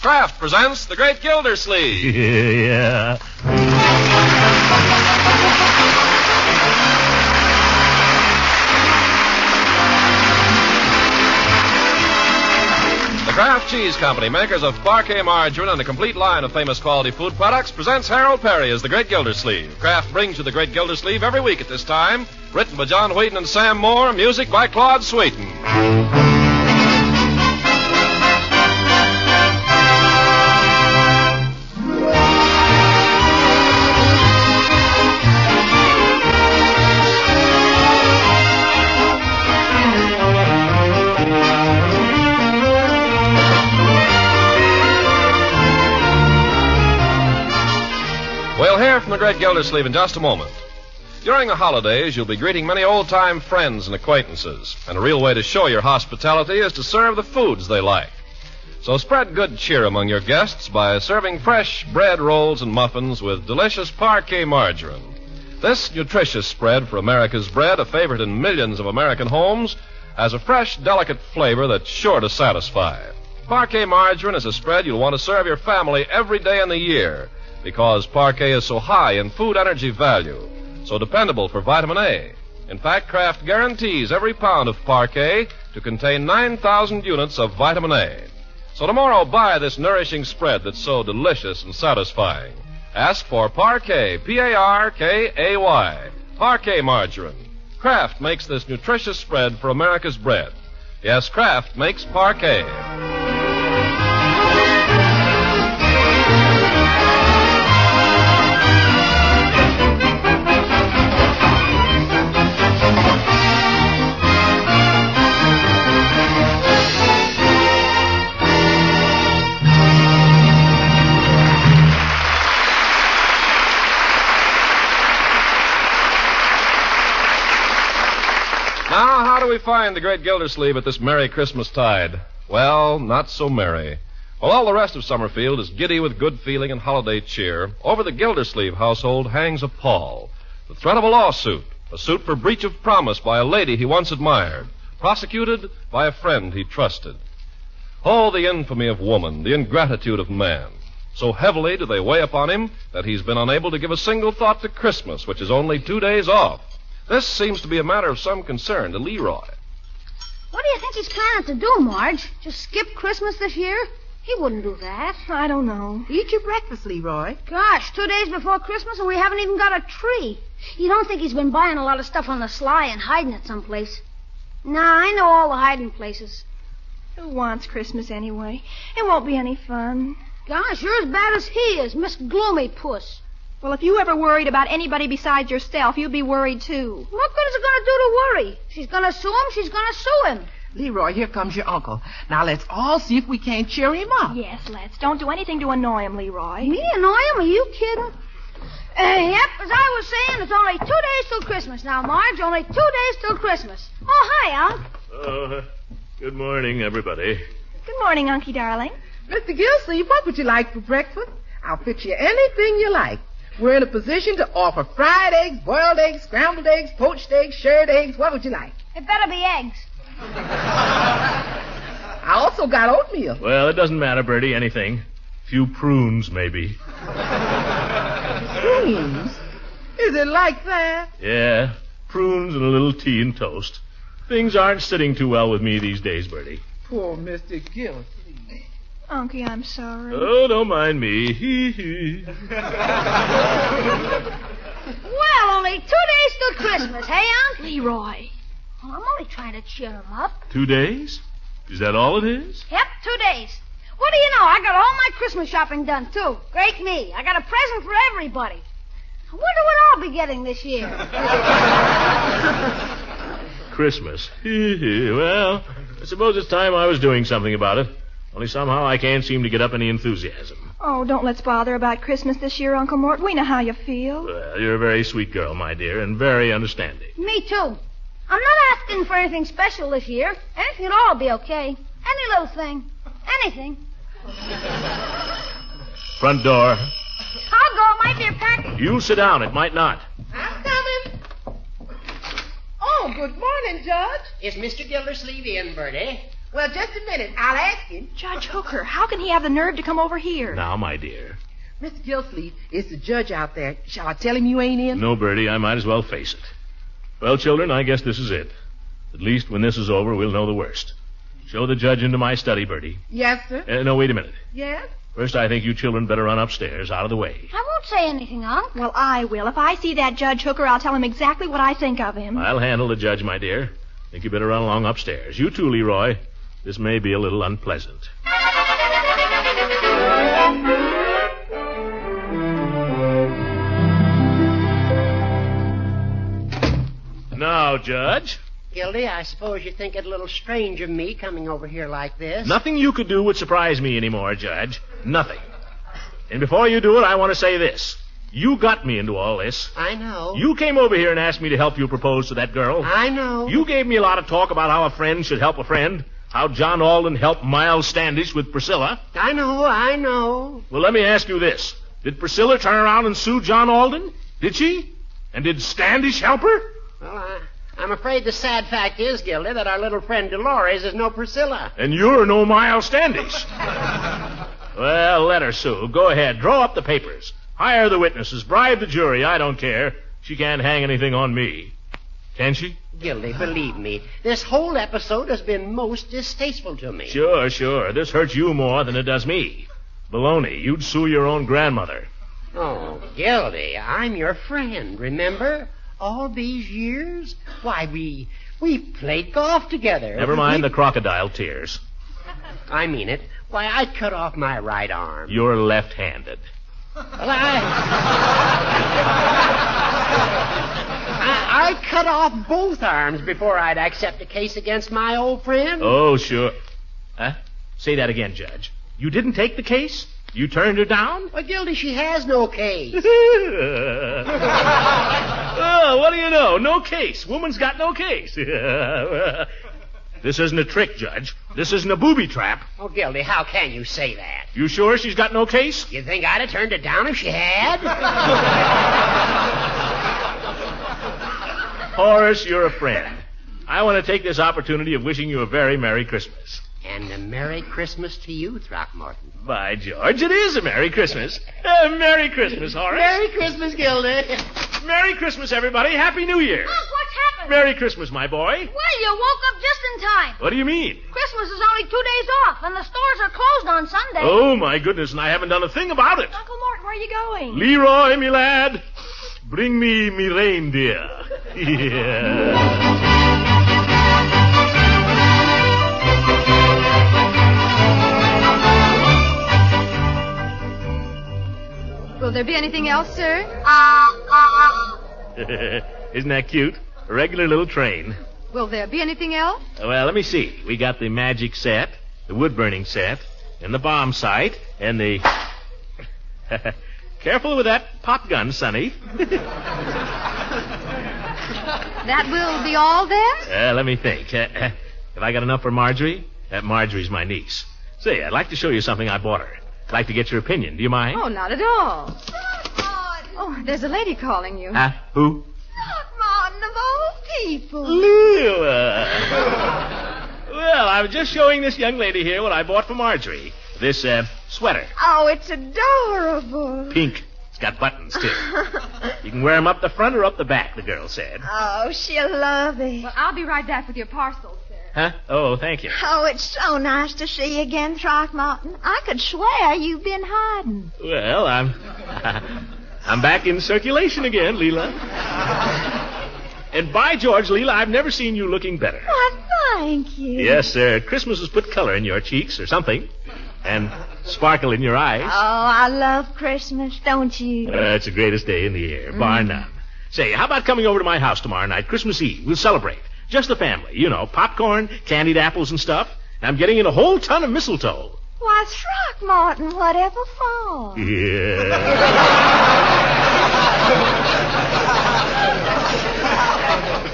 Kraft presents The Great Gildersleeve. Yeah. The Kraft Cheese Company, makers of Parquet margarine and a complete line of famous quality food products, presents Harold Perry as The Great Gildersleeve. Kraft brings you The Great Gildersleeve every week at this time. Written by John Wheaton and Sam Moore, music by Claude Sweeten. We'll hear from the Great Gildersleeve in just a moment. During the holidays, you'll be greeting many old-time friends and acquaintances, and a real way to show your hospitality is to serve the foods they like. So spread good cheer among your guests by serving fresh bread rolls and muffins with delicious Parquet margarine. This nutritious spread for America's bread, a favorite in millions of American homes, has a fresh, delicate flavor that's sure to satisfy. Parquet margarine is a spread you'll want to serve your family every day in the year, because Parquet is so high in food energy value, so dependable for vitamin A. In fact, Kraft guarantees every pound of Parquet to contain 9,000 units of vitamin A. So tomorrow, buy this nourishing spread that's so delicious and satisfying. Ask for Parquet, P-A-R-K-A-Y, Parquet margarine. Kraft makes this nutritious spread for America's bread. Yes, Kraft makes Parquet. Now, how do we find the Great Gildersleeve at this merry Christmas tide? Well, not so merry. While all the rest of Summerfield is giddy with good feeling and holiday cheer, over the Gildersleeve household hangs a pall. The threat of a lawsuit, a suit for breach of promise by a lady he once admired, prosecuted by a friend he trusted. Oh, the infamy of woman, the ingratitude of man. So heavily do they weigh upon him that he's been unable to give a single thought to Christmas, which is only 2 days off. This seems to be a matter of some concern to Leroy. What do you think he's planning to do, Marge? Just skip Christmas this year? He wouldn't do that. I don't know. Eat your breakfast, Leroy. Gosh, 2 days before Christmas and we haven't even got a tree. You don't think he's been buying a lot of stuff on the sly and hiding it someplace? Nah, I know all the hiding places. Who wants Christmas anyway? It won't be any fun. Gosh, you're as bad as he is, Miss Gloomy Puss. Well, if you ever worried about anybody besides yourself, you'd be worried, too. What good is it going to do to worry? She's going to sue him, she's going to sue him. Leroy, here comes your uncle. Now, let's all see if we can't cheer him up. Yes, let's. Don't do anything to annoy him, Leroy. Me annoy him? Are you kidding? Yep, as I was saying, it's only 2 days till Christmas now, Marge. Only 2 days till Christmas. Oh, hi, Unc. Oh, good morning, everybody. Good morning, Unky darling. Mr. Gildersleeve, what would you like for breakfast? I'll fit you anything you like. We're in a position to offer fried eggs, boiled eggs, scrambled eggs, poached eggs, shirred eggs. What would you like? It better be eggs. I also got oatmeal. Well, it doesn't matter, Bertie, anything. Few prunes, maybe. Prunes? Is it like that? Yeah, prunes and a little tea and toast. Things aren't sitting too well with me these days, Bertie. Poor Mr. Gildersleeve. Unky, I'm sorry. Oh, don't mind me. Hee-hee. Well, only 2 days till Christmas, hey, Unc? Leroy. Well, I'm only trying to cheer him up. 2 days? Is that all it is? Yep, 2 days. What do you know? I got all my Christmas shopping done, too. Great me. I got a present for everybody. I wonder what I'll be getting this year. Christmas. Hee-hee. Well, I suppose it's time I was doing something about it. Only somehow I can't seem to get up any enthusiasm. Oh, don't let's bother about Christmas this year, Uncle Mort. We know how you feel. Well, you're a very sweet girl, my dear, and very understanding. Me, too. I'm not asking for anything special this year. Anything at all will be okay. Any little thing. Anything. Front door. I'll go. It might be a package. You sit down. It might not. I'm coming. Oh, good morning, Judge. Is Mr. Gildersleeve in, Bertie? Well, just a minute. I'll ask him. Judge Hooker, how can he have the nerve to come over here? Now, my dear. Mr. Gildersleeve, it's the judge out there. Shall I tell him you ain't in? No, Bertie, I might as well face it. Well, children, I guess this is it. At least when this is over, we'll know the worst. Show the judge into my study, Bertie. Yes, sir. No, wait a minute. Yes? First, I think you children better run upstairs, out of the way. I won't say anything, Unc. Well, I will. If I see that Judge Hooker, I'll tell him exactly what I think of him. I'll handle the judge, my dear. Think you better run along upstairs. You too, Leroy. This may be a little unpleasant. Now, Judge. Gildy, I suppose you think it a little strange of me coming over here like this. Nothing you could do would surprise me anymore, Judge. Nothing. And before you do it, I want to say this. You got me into all this. I know. You came over here and asked me to help you propose to that girl. I know. You gave me a lot of talk about how a friend should help a friend. How John Alden helped Miles Standish with Priscilla. I know. Well, let me ask you this. Did Priscilla turn around and sue John Alden? Did she? And did Standish help her? Well, I'm afraid the sad fact is, Gildy, that our little friend Dolores is no Priscilla. And you're no Miles Standish. Well, let her sue. Go ahead. Draw up the papers. Hire the witnesses. Bribe the jury. I don't care. She can't hang anything on me. Can she? Gildy, believe me, this whole episode has been most distasteful to me. Sure. This hurts you more than it does me. Baloney, you'd sue your own grandmother. Oh, Gildy, I'm your friend, remember? All these years? Why, we played golf together. Never mind the crocodile tears. I mean it. Why, I cut off my right arm. You're left-handed. Well, I cut off both arms before I'd accept a case against my old friend. Oh, sure. Huh? Say that again, Judge. You didn't take the case? You turned her down? Well, Gildy, she has no case. Oh, what do you know? No case. Woman's got no case. This isn't a trick, Judge. This isn't a booby trap. Oh, Gildy, how can you say that? You sure she's got no case? You think I'd have turned it down if she had? Horace, you're a friend. I want to take this opportunity of wishing you a very Merry Christmas. And a Merry Christmas to you, Throckmorton. By George, it is a Merry Christmas. Merry Christmas, Horace. Merry Christmas, Gildy. Merry Christmas, everybody. Happy New Year. Unc, what's happened? Merry Christmas, my boy. Well, you woke up just in time. What do you mean? Christmas is only 2 days off, and the stores are closed on Sunday. Oh, my goodness, and I haven't done a thing about it. Uncle Mort, where are you going? Leroy, me lad, bring me reindeer. Yeah. Will there be anything else, sir? Isn't that cute? A regular little train. Will there be anything else? Well, let me see. We got the magic set, the wood-burning set, and the bomb sight, and the... Careful with that pop gun, Sonny. That will be all, then? Let me think. Have I got enough for Marjorie? Marjorie's my niece. Say, I'd like to show you something I bought her. I'd like to get your opinion. Do you mind? Oh, not at all. Oh, there's a lady calling you. Who? Throckmorton of all people. Leela. Well, I was just showing this young lady here what I bought for Marjorie. This, sweater. Oh, it's adorable. Pink. It's got buttons, too. You can wear them up the front or up the back, the girl said. Oh, she'll love it. Well, I'll be right back with your parcel, sir. Huh? Oh, thank you. Oh, it's so nice to see you again, Throckmorton. I could swear you've been hiding. Well, I'm back in circulation again, Leela. And by George, Leela, I've never seen you looking better. Why, thank you. Yes, sir. Christmas has put color in your cheeks or something. And sparkle in your eyes. Oh, I love Christmas, don't you? It's the greatest day in the year, bar none. Say, how about coming over to my house tomorrow night, Christmas Eve? We'll celebrate. Just the family. You know, popcorn, candied apples and stuff. And I'm getting in a whole ton of mistletoe. Why, Throckmorton, whatever for? Yeah.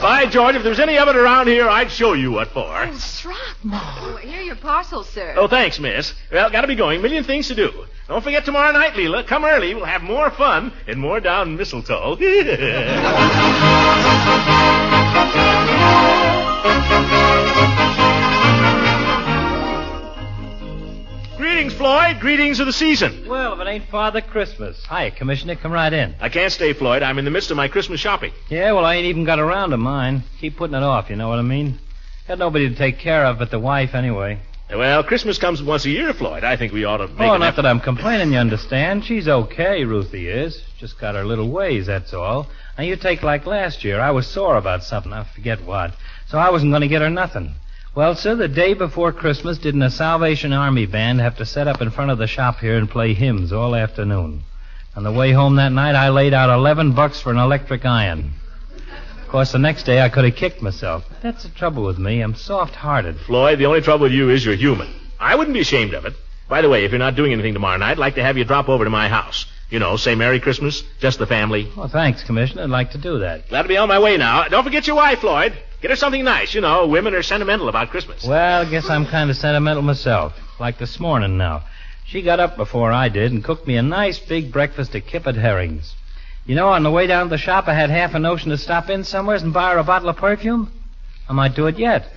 By George, if there's any of it around here, I'd show you what for. Oh, Throckmorton. Here are your parcels, sir. Oh, thanks, miss. Well, gotta be going. Million things to do. Don't forget tomorrow night, Leela. Come early. We'll have more fun and more down mistletoe. Greetings, Floyd. Greetings of the season. Well, if it ain't Father Christmas. Hi, Commissioner. Come right in. I can't stay, Floyd. I'm in the midst of my Christmas shopping. Yeah, well, I ain't even got around to mine. Keep putting it off, you know what I mean? Got nobody to take care of but the wife, anyway. Well, Christmas comes once a year, Floyd. I think we ought to make Oh, an not effort. that I'm complaining, you understand. She's okay, Ruthie is. Just got her little ways, that's all. Now, you take like last year. I was sore about something. I forget what. So I wasn't going to get her nothing. Well, sir, the day before Christmas, didn't a Salvation Army band have to set up in front of the shop here and play hymns all afternoon? On the way home that night, I laid out $11 for an electric iron. Of course, the next day I could have kicked myself. But that's the trouble with me. I'm soft-hearted. Floyd, the only trouble with you is you're human. I wouldn't be ashamed of it. By the way, if you're not doing anything tomorrow night, I'd like to have you drop over to my house. You know, say Merry Christmas, just the family. Well, thanks, Commissioner. I'd like to do that. Glad to be on my way now. Don't forget your wife, Floyd. Get her something nice. You know, women are sentimental about Christmas. Well, I guess I'm kind of sentimental myself. Like this morning now. She got up before I did and cooked me a nice big breakfast of kippered herrings. You know, on the way down to the shop, I had half a notion to stop in somewhere and buy her a bottle of perfume. I might do it yet.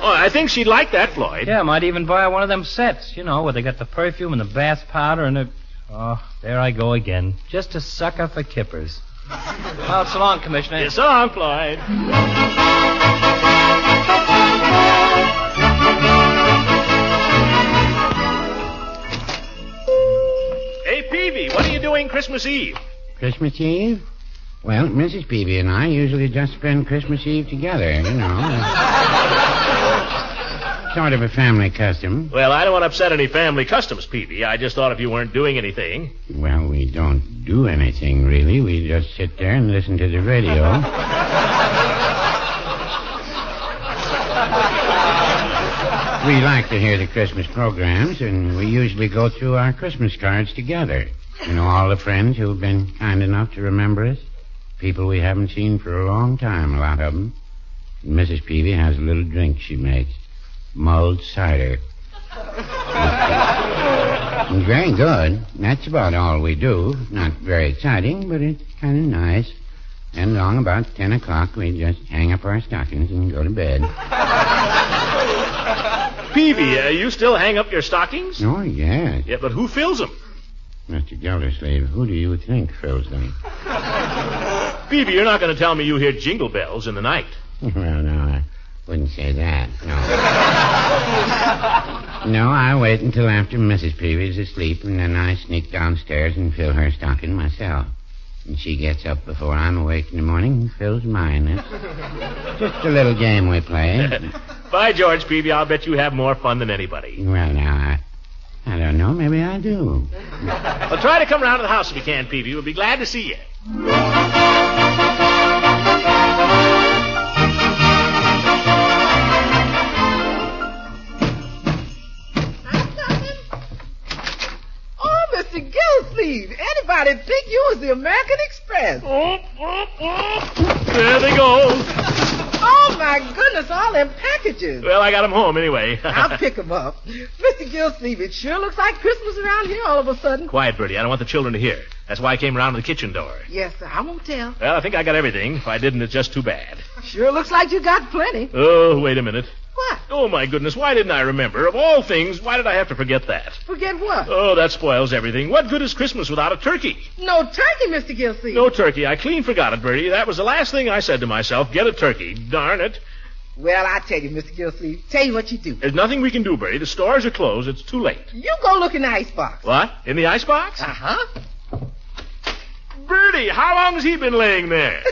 Oh, I think she'd like that, Floyd. Yeah, I might even buy her one of them sets, you know, where they got the perfume and the bath powder and the... Oh, there I go again. Just a sucker for kippers. Well, so long, Commissioner. Yeah, so long, Floyd. Hey, Peavy, what are you doing Christmas Eve? Christmas Eve? Well, Mrs. Peavy and I usually just spend Christmas Eve together, you know. Sort of a family custom. Well, I don't want to upset any family customs, Peavy. I just thought if you weren't doing anything. Well, we don't do anything, really. We just sit there and listen to the radio. We like to hear the Christmas programs, and we usually go through our Christmas cards together. You know, all the friends who've been kind enough to remember us. People we haven't seen for a long time, a lot of them. And Mrs. Peavy has a little drink she makes. Mulled cider. It's very good. That's about all we do. Not very exciting, but it's kind of nice. And along about 10 o'clock, we just hang up our stockings and go to bed. Peavy, you still hang up your stockings? Oh, yes. Yeah, but who fills them? Mr. Gildersleeve, who do you think fills them? Peavy, you're not going to tell me you hear jingle bells in the night. Well, no, I wouldn't say that, no. No, I wait until after Mrs. Peavy's asleep, and then I sneak downstairs and fill her stocking myself. And she gets up before I'm awake in the morning and fills mine. It's just a little game we play. By George, Peavy, I'll bet you have more fun than anybody. Well, now, I don't know. Maybe I do. Well, try to come round to the house if you can, Peavy. We'll be glad to see you. Mr. Gildersleeve, anybody think you was the American Express? There they go. Oh, my goodness, all them packages. Well, I got them home anyway. I'll pick them up. Mr. Gildersleeve, it sure looks like Christmas around here all of a sudden. Quiet, Bertie. I don't want the children to hear. That's why I came around to the kitchen door. Yes, sir, I won't tell. Well, I think I got everything. If I didn't, it's just too bad. Sure looks like you got plenty. Oh, wait a minute. What? Oh, my goodness, why didn't I remember? Of all things, why did I have to forget that? Forget what? Oh, that spoils everything. What good is Christmas without a turkey? No turkey, Mr. Gildersleeve. No turkey. I clean forgot it, Bertie. That was the last thing I said to myself. Get a turkey. Darn it. Well, I tell you, Mr. Gildersleeve, tell you what you do. There's nothing we can do, Bertie. The stores are closed. It's too late. You go look in the icebox. What? In the icebox? Uh-huh. Bertie, how long has he been laying there?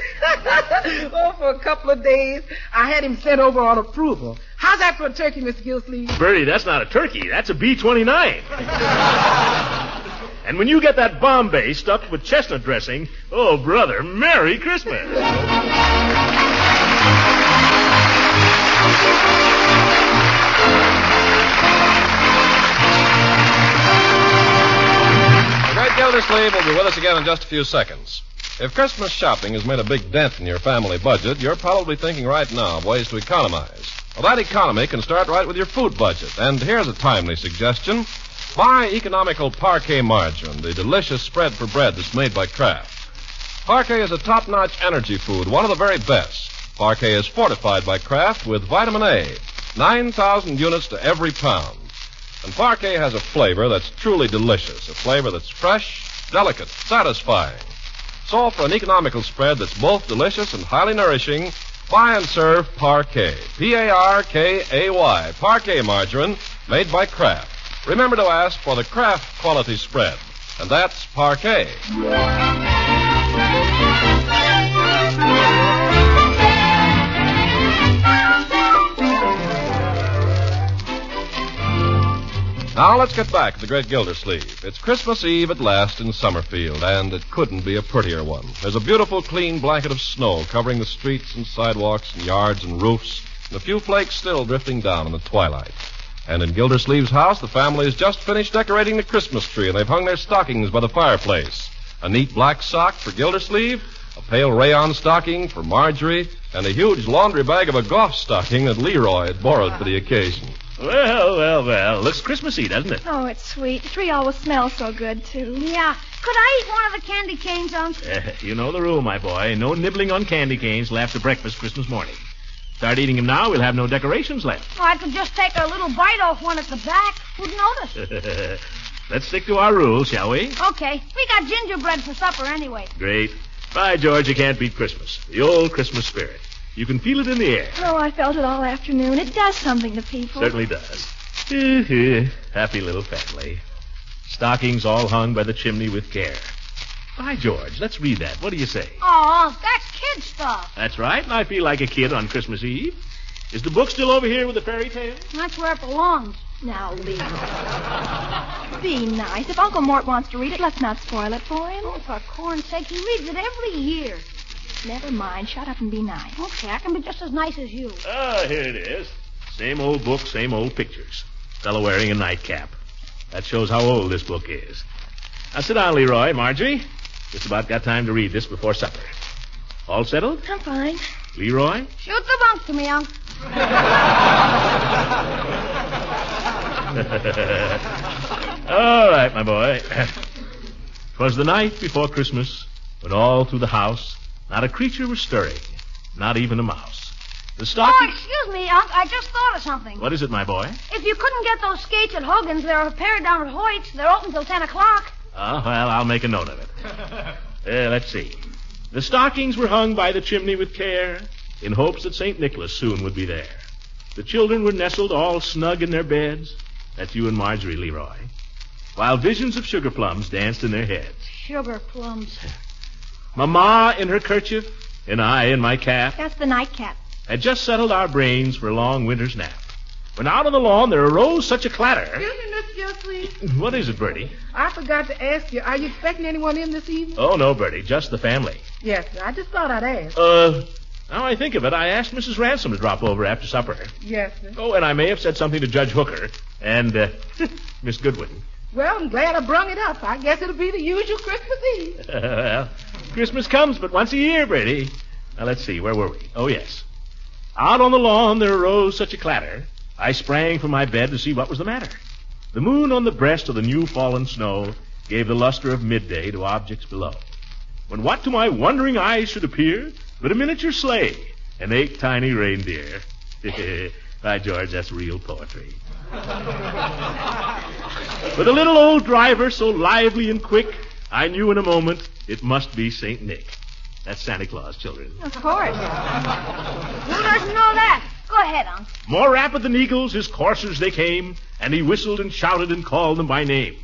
Oh, for a couple of days. I had him sent over on approval. How's that for a turkey, Mr. Gildersleeve? Bertie, that's not a turkey. That's a B-29. And when you get that Bombay stuffed with chestnut dressing, oh, brother, Merry Christmas. Gildersleeve will be with us again in just a few seconds. If Christmas shopping has made a big dent in your family budget, you're probably thinking right now of ways to economize. Well, that economy can start right with your food budget. And here's a timely suggestion. Buy economical Parquet margarine, the delicious spread for bread that's made by Kraft. Parquet is a top-notch energy food, one of the very best. Parquet is fortified by Kraft with vitamin A, 9,000 units to every pound. And parquet has a flavor that's truly delicious, a flavor that's fresh, delicate, satisfying. So for an economical spread that's both delicious and highly nourishing, buy and serve Parquet. P-A-R-K-A-Y. Parquet margarine made by Kraft. Remember to ask for the Kraft quality spread. And that's Parquet. Now let's get back to the great Gildersleeve. It's Christmas Eve at last in Summerfield, and it couldn't be a prettier one. There's a beautiful, clean blanket of snow covering the streets and sidewalks and yards and roofs, and a few flakes still drifting down in the twilight. And in Gildersleeve's house, the family has just finished decorating the Christmas tree, and they've hung their stockings by the fireplace. A neat black sock for Gildersleeve, a pale rayon stocking for Marjorie, and a huge laundry bag of a golf stocking that Leroy had borrowed for the occasion. Well. Looks Christmassy, doesn't it? Oh, it's sweet. The tree always smells so good, too. Yeah. Could I eat one of the candy canes, Unc? You know the rule, my boy. No nibbling on candy canes till after breakfast Christmas morning. Start eating them now, we'll have no decorations left. Oh, I could just take a little bite off one at the back. Who'd notice? Let's stick to our rules, shall we? Okay. We got gingerbread for supper anyway. Great. By George, you can't beat Christmas. The old Christmas spirit. You can feel it in the air. Oh, I felt it all afternoon. It does something to people. Certainly does. Happy little family. Stockings all hung by the chimney with care. By George, let's read that. What do you say? Oh, that's kid stuff. That's right, and I feel like a kid on Christmas Eve. Is the book still over here with the fairy tale? That's where it belongs. Now, Lee. Be nice. If Uncle Mort wants to read it, let's not spoil it for him. Oh, for corn's sake, he reads it every year. Never mind. Shut up and be nice. Okay, I can be just as nice as you. Ah, here it is. Same old book, same old pictures. Fellow wearing a nightcap. That shows how old this book is. Now sit down, Leroy. Marjorie, just about got time to read this before supper. All settled? I'm fine. Leroy? Shoot the bunk to me, Unc. All right, my boy. 'Twas the night before Christmas, when all through the house not a creature was stirring, not even a mouse. The stocking... Oh, excuse me, Unc. I just thought of something. What is it, my boy? If you couldn't get those skates at Hogan's, they're repaired down at Hoyt's. They're open till 10 o'clock. Oh, well, I'll make a note of it. Let's see. The stockings were hung by the chimney with care, in hopes that St. Nicholas soon would be there. The children were nestled all snug in their beds. That's you and Marjorie, Leroy. While visions of sugar plums danced in their heads. Sugar plums. Mama in her kerchief, and I in my cap, That's the nightcap. had just settled our brains for a long winter's nap. When out on the lawn there arose such a clatter. Excuse me, Miss Gildersleeve. What is it, Bertie? I forgot to ask you, are you expecting anyone in this evening? Oh, no, Bertie, just the family. Yes, I just thought I'd ask. Now I think of it, I asked Mrs. Ransom to drop over after supper. Yes, sir. Oh, and I may have said something to Judge Hooker and Miss Goodwin. Well, I'm glad I brung it up. I guess it'll be the usual Christmas Eve. Well, Christmas comes but once a year, Bertie. Now, let's see, where were we? Oh, yes. Out on the lawn there arose such a clatter, I sprang from my bed to see what was the matter. The moon on the breast of the new-fallen snow gave the luster of midday to objects below. When what to my wondering eyes should appear but a miniature sleigh and 8 tiny reindeer. By George, that's real poetry. With a little old driver so lively and quick, I knew in a moment it must be St. Nick. That's Santa Claus, children. Of course. Who doesn't know that? Go ahead, Unc. More rapid than eagles, his coursers they came, and he whistled and shouted and called them by name.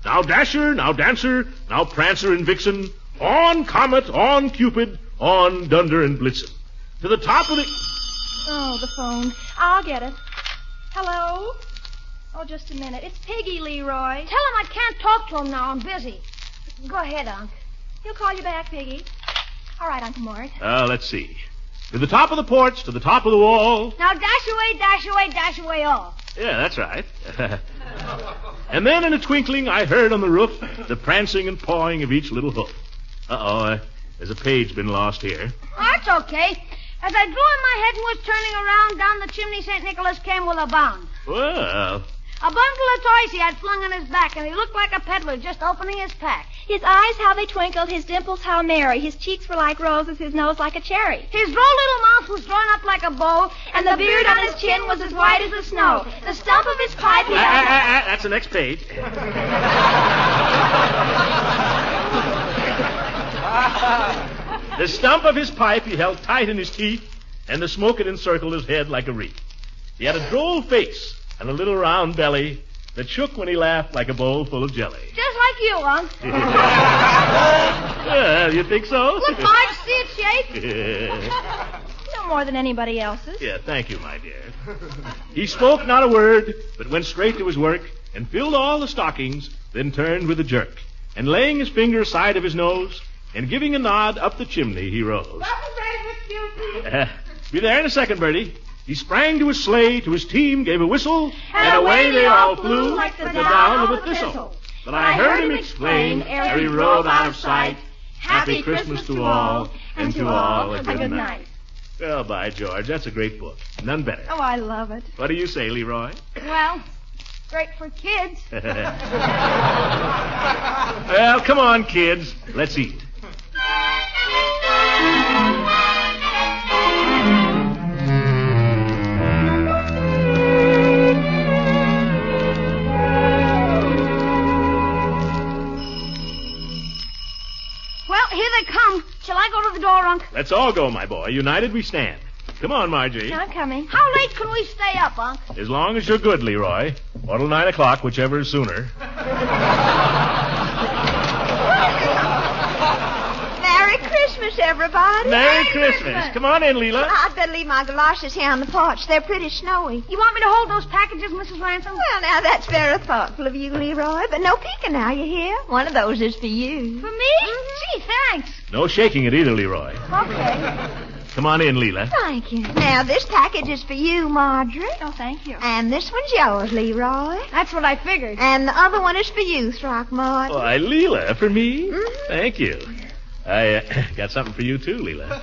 Now Dasher, now Dancer, now Prancer and Vixen, on Comet, on Cupid, on Dunder and Blitzen. To the top of the... Oh, the phone. I'll get it. Hello? Oh, just a minute. It's Piggy, Leroy. Tell him I can't talk to him now. I'm busy. Go ahead, Unc. He'll call you back, Piggy. All right, Uncle Mort. Let's see. To the top of the porch, to the top of the wall. Now dash away all. Yeah, that's right. And then in a twinkling, I heard on the roof the prancing and pawing of each little hoof. There's a page been lost here. That's okay. As I drew in my head and was turning around, down the chimney St. Nicholas came with a bound. Well... A bundle of toys he had flung on his back, and he looked like a peddler just opening his pack. His eyes, how they twinkled, his dimples, how merry. His cheeks were like roses, his nose like a cherry. His droll little mouth was drawn up like a bow, And the beard on his chin was as white as the snow. The stump of his pipe he held... That's the next page. The stump of his pipe he held tight in his teeth, and the smoke had encircled his head like a wreath. He had a droll face and a little round belly that shook when he laughed like a bowl full of jelly. Just like you, Unc. Yeah, you think so? Look, Marge, see it shake? No more than anybody else's. Yeah, thank you, my dear. He spoke not a word, but went straight to his work and filled all the stockings, then turned with a jerk. And laying his finger aside of his nose and giving a nod up the chimney, he rose. Be there in a second, Bertie. He sprang to his sleigh, to his team, gave a whistle, and away they all flew like the down of a thistle. But I heard him exclaim, ere he rode out of sight, Happy Christmas to all, and to all a good night. Well, by George, that's a great book. None better. Oh, I love it. What do you say, Leroy? Well, great for kids. Well, come on, kids. Let's eat. Well, here they come. Shall I go to the door, Unc? Let's all go, my boy. United we stand. Come on, Margie. I'm coming. How late can we stay up, Unc? As long as you're good, Leroy. Or till 9 o'clock, whichever is sooner. Merry Christmas, everybody. Merry Christmas. Come on in, Leela. I'd better leave my galoshes here on the porch. They're pretty snowy. You want me to hold those packages, Mrs. Ransom? Well, now, that's very thoughtful of you, Leroy. But no peeking now, you hear? One of those is for you. For me? Gee, thanks. No shaking it either, Leroy. Okay. Come on in, Leela. Thank you. Now, this package is for you, Marjorie. Oh, thank you. And this one's yours, Leroy. That's what I figured. And the other one is for you, Throckmorton. Why, Leela, for me? Mm-hmm. Thank you. I got something for you, too, Leela.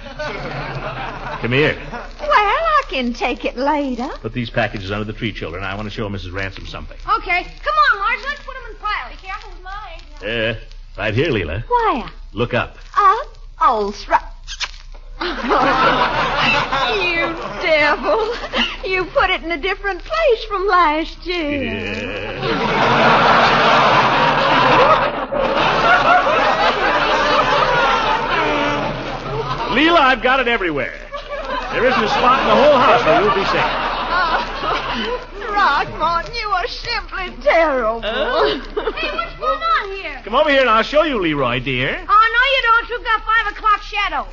Come here. Well, I can take it later. Put these packages under the tree, children. I want to show Mrs. Ransom something. Okay. Come on, Marge. Let's put them in piles. Be careful with mine. Right here, Leela. Where? Look up. Oh, you devil. You put it in a different place from last year. Leela, I've got it everywhere. There isn't a spot in the whole house where you'll be safe. Throckmorton, you are simply terrible. Hey, what's going on here? Come over here and I'll show you, Leroy, dear. Oh, no, you don't. You've got 5 o'clock shadow.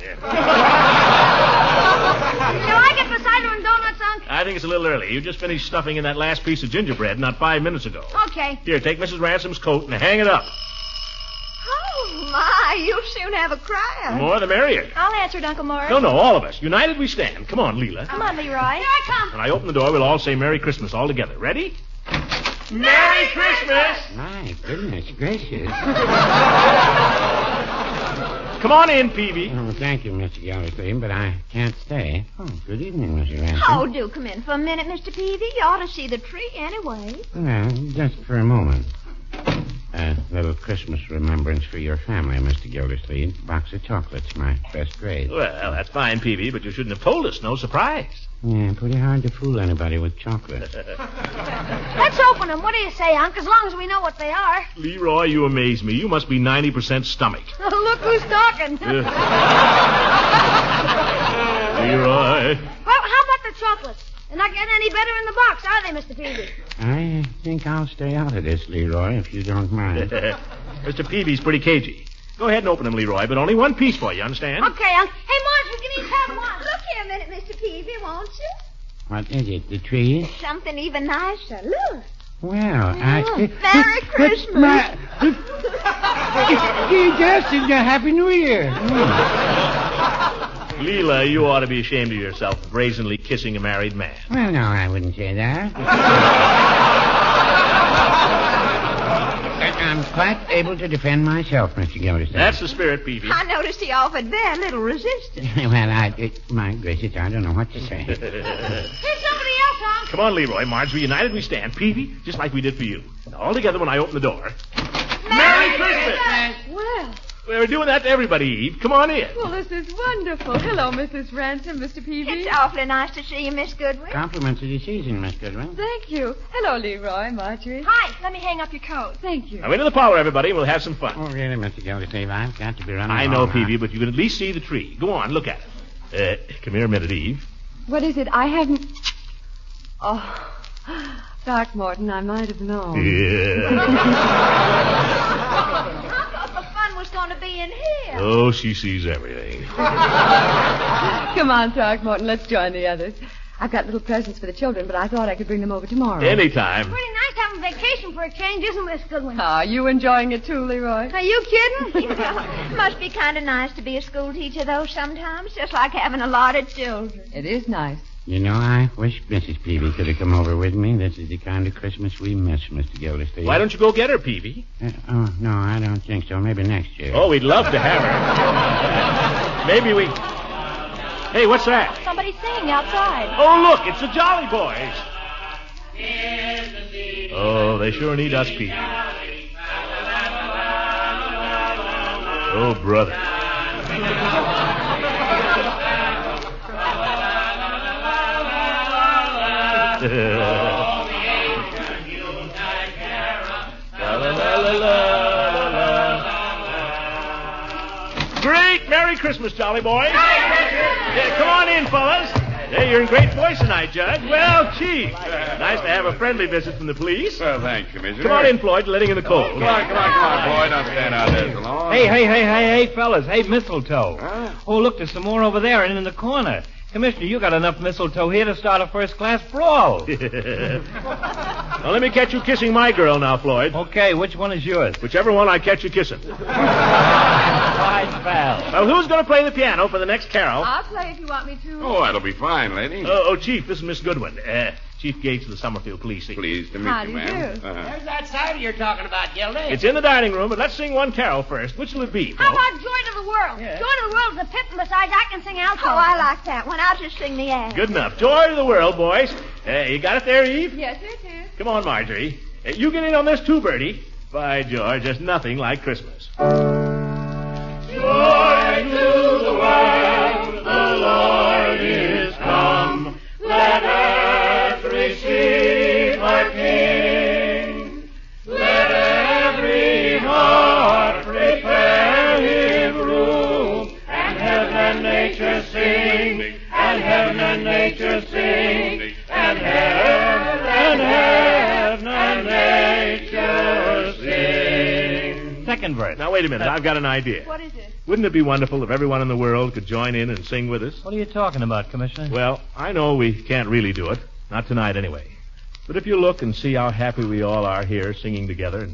Shall I get the cider and donuts, Unc? I think it's a little early. You just finished stuffing in that last piece of gingerbread not 5 minutes ago. Okay. Here, take Mrs. Ransom's coat and hang it up. Oh, my, you'll soon have a crowd. The more the merrier. I'll answer it, Uncle Morris. No, all of us. United we stand. Come on, Leela. Come on, Leroy. Here I come. When I open the door, we'll all say Merry Christmas all together. Ready? Merry Christmas! My goodness gracious. Come on in, Peavy. Oh, thank you, Mr. Gildersleeve, but I can't stay. Oh, good evening, Mr. Ransom. Oh, do come in for a minute, Mr. Peavy. You ought to see the tree anyway. Well, just for a moment. A little Christmas remembrance for your family, Mr. Gildersleeve. Box of chocolates, my best grade. Well, that's fine, Peavy, but you shouldn't have told us. No surprise. Yeah, pretty hard to fool anybody with chocolate. Let's open them. What do you say, Unc? As long as we know what they are. Leroy, you amaze me. You must be 90% stomach. Look who's talking. Leroy. Well, how about the chocolates? They're not getting any better in the box, are they, Mr. Peavy? I think I'll stay out of this, Leroy, if you don't mind. Mr. Peavy's pretty cagey. Go ahead and open them, Leroy, but only one piece for you, understand? Okay, Unc. Hey, Marge, we can each have one. Look here a minute, Mr. Peavy, won't you? What is it, the tree? Something even nicer. Look. Well, Merry Christmas. Just a Happy New Year. Leela, you ought to be ashamed of yourself, brazenly kissing a married man. Well, no, I wouldn't say that. I'm quite able to defend myself, Mr. Gildersleeve. That's the spirit, Peavy. I noticed he offered very little resistance. Well, my gracious, I don't know what to say. Here's somebody else, Unc. Come on, Leroy. Marjorie, united we stand. Peavy, just like we did for you. Now, all together when I open the door. Merry Christmas! Well, We're doing that to everybody, Eve. Come on in. Well, this is wonderful. Hello, Mrs. Ransom, Mr. Peavy. It's awfully nice to see you, Miss Goodwin. Compliments of the season, Miss Goodwin. Thank you. Hello, Leroy, Marjorie. Hi, let me hang up your coat. Thank you. Now, into the parlor, everybody. We'll have some fun. Oh, really, Mr. Gildersleeve, I've got to be running I know, along now. Peavy, but you can at least see the tree. Go on, look at it. Come here a minute, Eve. What is it? I haven't... Oh, Throckmorton, I might have known. Yeah. I thought the fun was going to be in here. Oh, she sees everything. Come on, Throckmorton, let's join the others. I've got little presents for the children, but I thought I could bring them over tomorrow. Anytime. Pretty nice having vacation for a change, isn't this, Goodwin? Are you enjoying it too, Leroy? Are you kidding? It must be kind of nice to be a school teacher, though, sometimes. Just like having a lot of children. It is nice. You know, I wish Mrs. Peavy could have come over with me. This is the kind of Christmas we miss, Mr. Gildersleeve. Why don't you go get her, Peavy? Oh, no, I don't think so. Maybe next year. Oh, we'd love to have her. Maybe we... Hey, what's that? Somebody's singing outside. Oh, look, it's the Jolly Boys. Oh, they sure need us, Peavy. Oh, brother. Great Merry Christmas, Jolly Boys. Yeah, come on in, fellas. Hey, you're in great voice tonight, Judge. Well, Chief. Nice to have a friendly visit from the police. Well, thanks, Commissioner. Come on in, Floyd, letting in the cold. Come on, boy. Don't stand out there so long. Hey, fellas. Hey, mistletoe. Huh? Oh, look, there's some more over there and in the corner. Commissioner, you got enough mistletoe here to start a first-class brawl. Now, let me catch you kissing my girl now, Floyd. Okay, which one is yours? Whichever one I catch you kissing. Fine, pal. Well, who's going to play the piano for the next carol? I'll play if you want me to. Oh, that'll be fine, lady. Chief, this is Miss Goodwin. Chief Gates of the Summerfield Police. Pleased to meet How you, do you ma'am. do? There's that cider you're talking about, Gildy. It's in the dining room, but let's sing one carol first. Which will it be, How folks? about Joy to the World? Yeah. Joy to the World is a pit, and besides, I can sing alto. Oh, I like that one. I'll just sing the ad. Good enough. Joy to the world, boys. You got it there, Eve? Yes, it is. Come on, Marjorie. You get in on this too, Bertie. By George, there's nothing like Christmas. Joy to the world, the Lord is come. Let earth receive her King. Let every heart prepare him room. And heaven and nature sing. And heaven and nature sing. And heaven and nature sing. Second verse. Now, wait a minute. I've got an idea. What is it? Wouldn't it be wonderful if everyone in the world could join in and sing with us? What are you talking about, Commissioner? Well, I know we can't really do it. Not tonight, anyway. But if you look and see how happy we all are here singing together,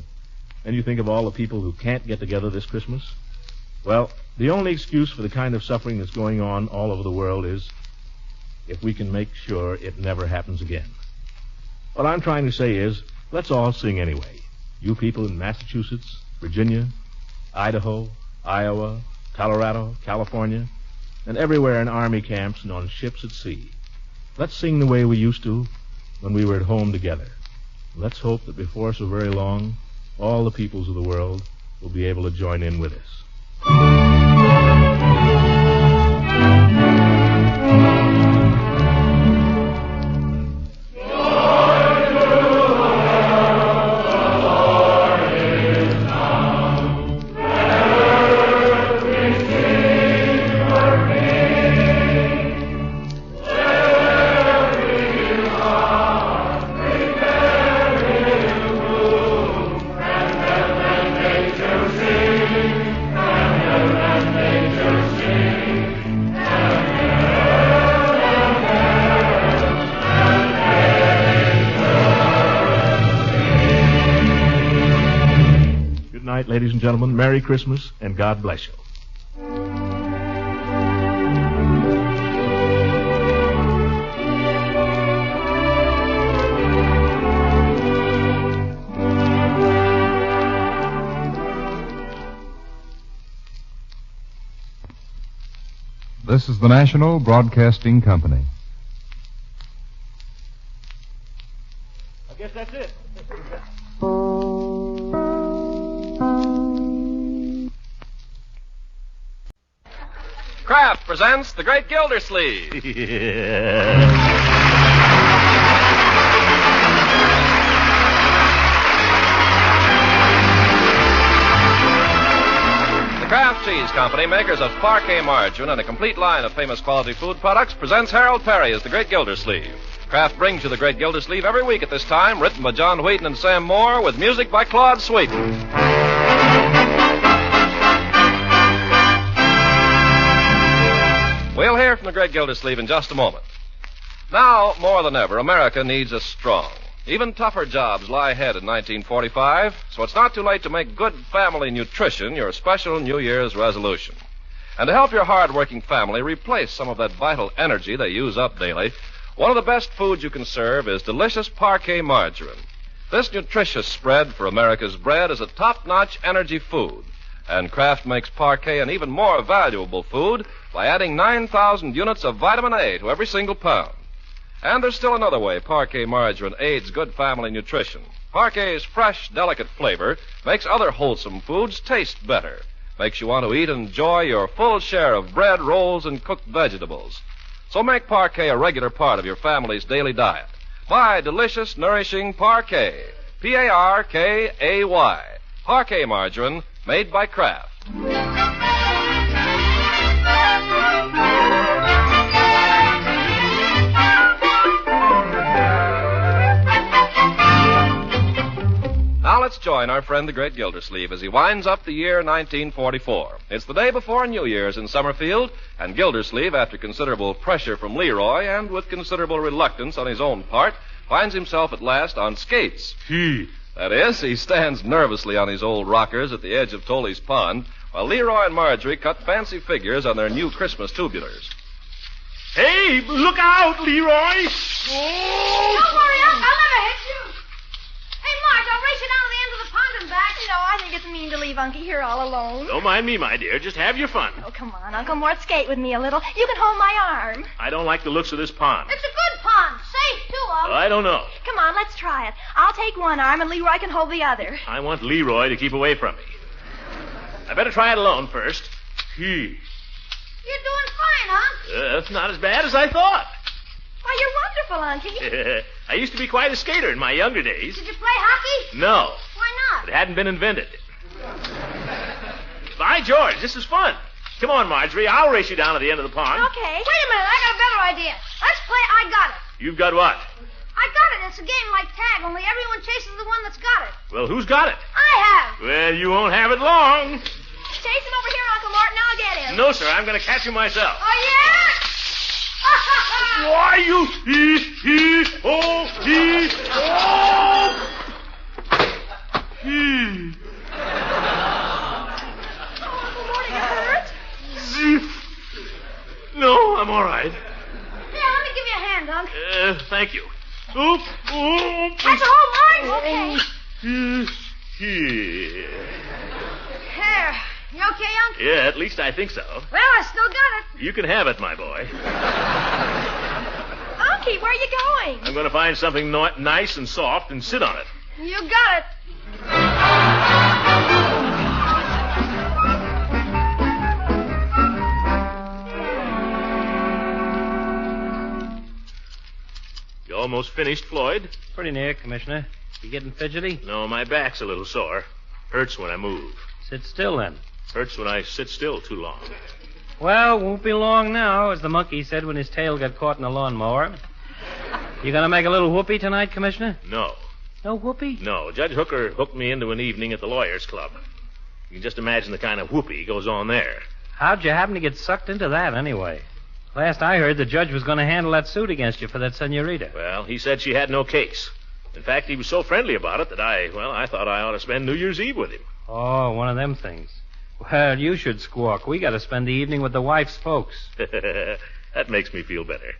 and you think of all the people who can't get together this Christmas, well, the only excuse for the kind of suffering that's going on all over the world is if we can make sure it never happens again. What I'm trying to say is, let's all sing anyway. You people in Massachusetts, Virginia, Idaho, Iowa, Colorado, California, and everywhere in army camps and on ships at sea. Let's sing the way we used to when we were at home together. Let's hope that before so very long, all the peoples of the world will be able to join in with us. Ladies and gentlemen, Merry Christmas and God bless you. This is the National Broadcasting Company. I guess that's it. Kraft presents The Great Gildersleeve. Kraft Cheese Company, makers of Parquet margarine and a complete line of famous quality food products, presents Harold Perry as the Great Gildersleeve. Kraft brings you the Great Gildersleeve every week at this time, written by John Wheaton and Sam Moore, with music by Claude Sweeten. We'll hear from the Great Gildersleeve in just a moment. Now, more than ever, America needs us strong. Even tougher jobs lie ahead in 1945, so it's not too late to make good family nutrition your special New Year's resolution. And to help your hard-working family replace some of that vital energy they use up daily, one of the best foods you can serve is delicious Parquet margarine. This nutritious spread for America's bread is a top-notch energy food, and Kraft makes Parquet an even more valuable food by adding 9,000 units of vitamin A to every single pound. And there's still another way Parquet margarine aids good family nutrition. Parquet's fresh, delicate flavor makes other wholesome foods taste better. Makes you want to eat and enjoy your full share of bread, rolls, and cooked vegetables. So make Parquet a regular part of your family's daily diet. Buy delicious, nourishing Parquet. Parkay. Parquet margarine made by Kraft. Now let's join our friend the Great Gildersleeve as he winds up the year 1944. It's the day before New Year's in Summerfield, and Gildersleeve, after considerable pressure from Leroy and with considerable reluctance on his own part, finds himself at last on skates. That is, he stands nervously on his old rockers at the edge of Tolly's Pond, while Leroy and Marjorie cut fancy figures on their new Christmas tubulars. Hey, look out, Leroy! Oh! Don't worry, I'll never hit you. Hey, Marge, I'll race you down to the end of the pond and back. No, I think it's mean to leave Unky here all alone. Don't mind me, my dear. Just have your fun. Oh, come on, Uncle Mort, skate with me a little. You can hold my arm. I don't like the looks of this pond. It's a good pond. Safe, too, I don't know. Come on, let's try it. I'll take one arm and Leroy can hold the other. I want Leroy to keep away from me. I better try it alone first. You're doing fine, huh? It's not as bad as I thought. Why, you're wonderful, Unky. I used to be quite a skater in my younger days. Did you play hockey? No. Why not? It hadn't been invented. By George, this is fun. Come on, Marjorie. I'll race you down to the end of the pond. Okay. Wait a minute. I got a better idea. Let's play I Got It. You've got what? I got it. It's a game like tag, only everyone chases the one that's got it. Well, who's got it? I have. Well, you won't have it long. Chase him over here, Uncle Mort, and I'll get him. No, sir. I'm going to catch him myself. Oh, yeah? Why, you... Oh! Uncle Mort, are you hurt? No, I'm all right. Here, let me give you a hand, Unc. Thank you. Oop. That's a whole line? Okay. Here. There. You okay, Unc? Yeah, at least I think so. Well, I still got it. You can have it, my boy. Unky, where are you going? I'm going to find something nice and soft and sit on it. You got it. You almost finished, Floyd? Pretty near, Commissioner. You getting fidgety? No, my back's a little sore. Hurts when I move. Sit still, then. Hurts when I sit still too long. Well, won't be long now, as the monkey said when his tail got caught in a lawnmower. You gonna make a little whoopee tonight, Commissioner? No. No whoopee? No. Judge Hooker hooked me into an evening at the Lawyers Club. You can just imagine the kind of whoopee goes on there. How'd you happen to get sucked into that, anyway? Last I heard, the judge was going to handle that suit against you for that senorita. Well, he said she had no case. In fact, he was so friendly about it that I thought I ought to spend New Year's Eve with him. Oh, one of them things. Well, you should squawk. We got to spend the evening with the wife's folks. That makes me feel better.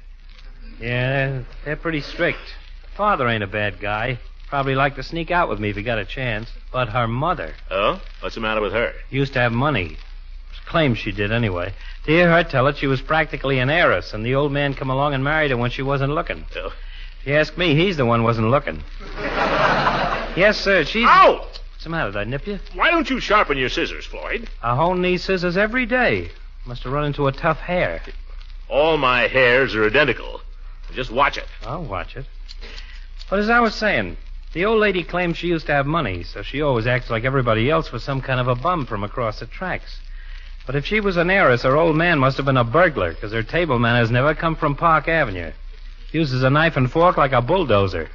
Yeah, they're pretty strict. Father ain't a bad guy. Probably like to sneak out with me if he got a chance. But her mother... Oh? What's the matter with her? Used to have money. Claims she did, anyway. To hear her tell it, she was practically an heiress, and the old man come along and married her when she wasn't looking. Oh. If you ask me, he's the one wasn't looking. Yes, sir, she's... Ow! What's the matter? Did I nip you? Why don't you sharpen your scissors, Floyd? I hone these scissors every day. Must have run into a tough hair. All my hairs are identical. Just watch it. I'll watch it. But as I was saying, the old lady claims she used to have money, so she always acts like everybody else was some kind of a bum from across the tracks. But if she was an heiress, her old man must have been a burglar, because her table manners never come from Park Avenue. Uses a knife and fork like a bulldozer.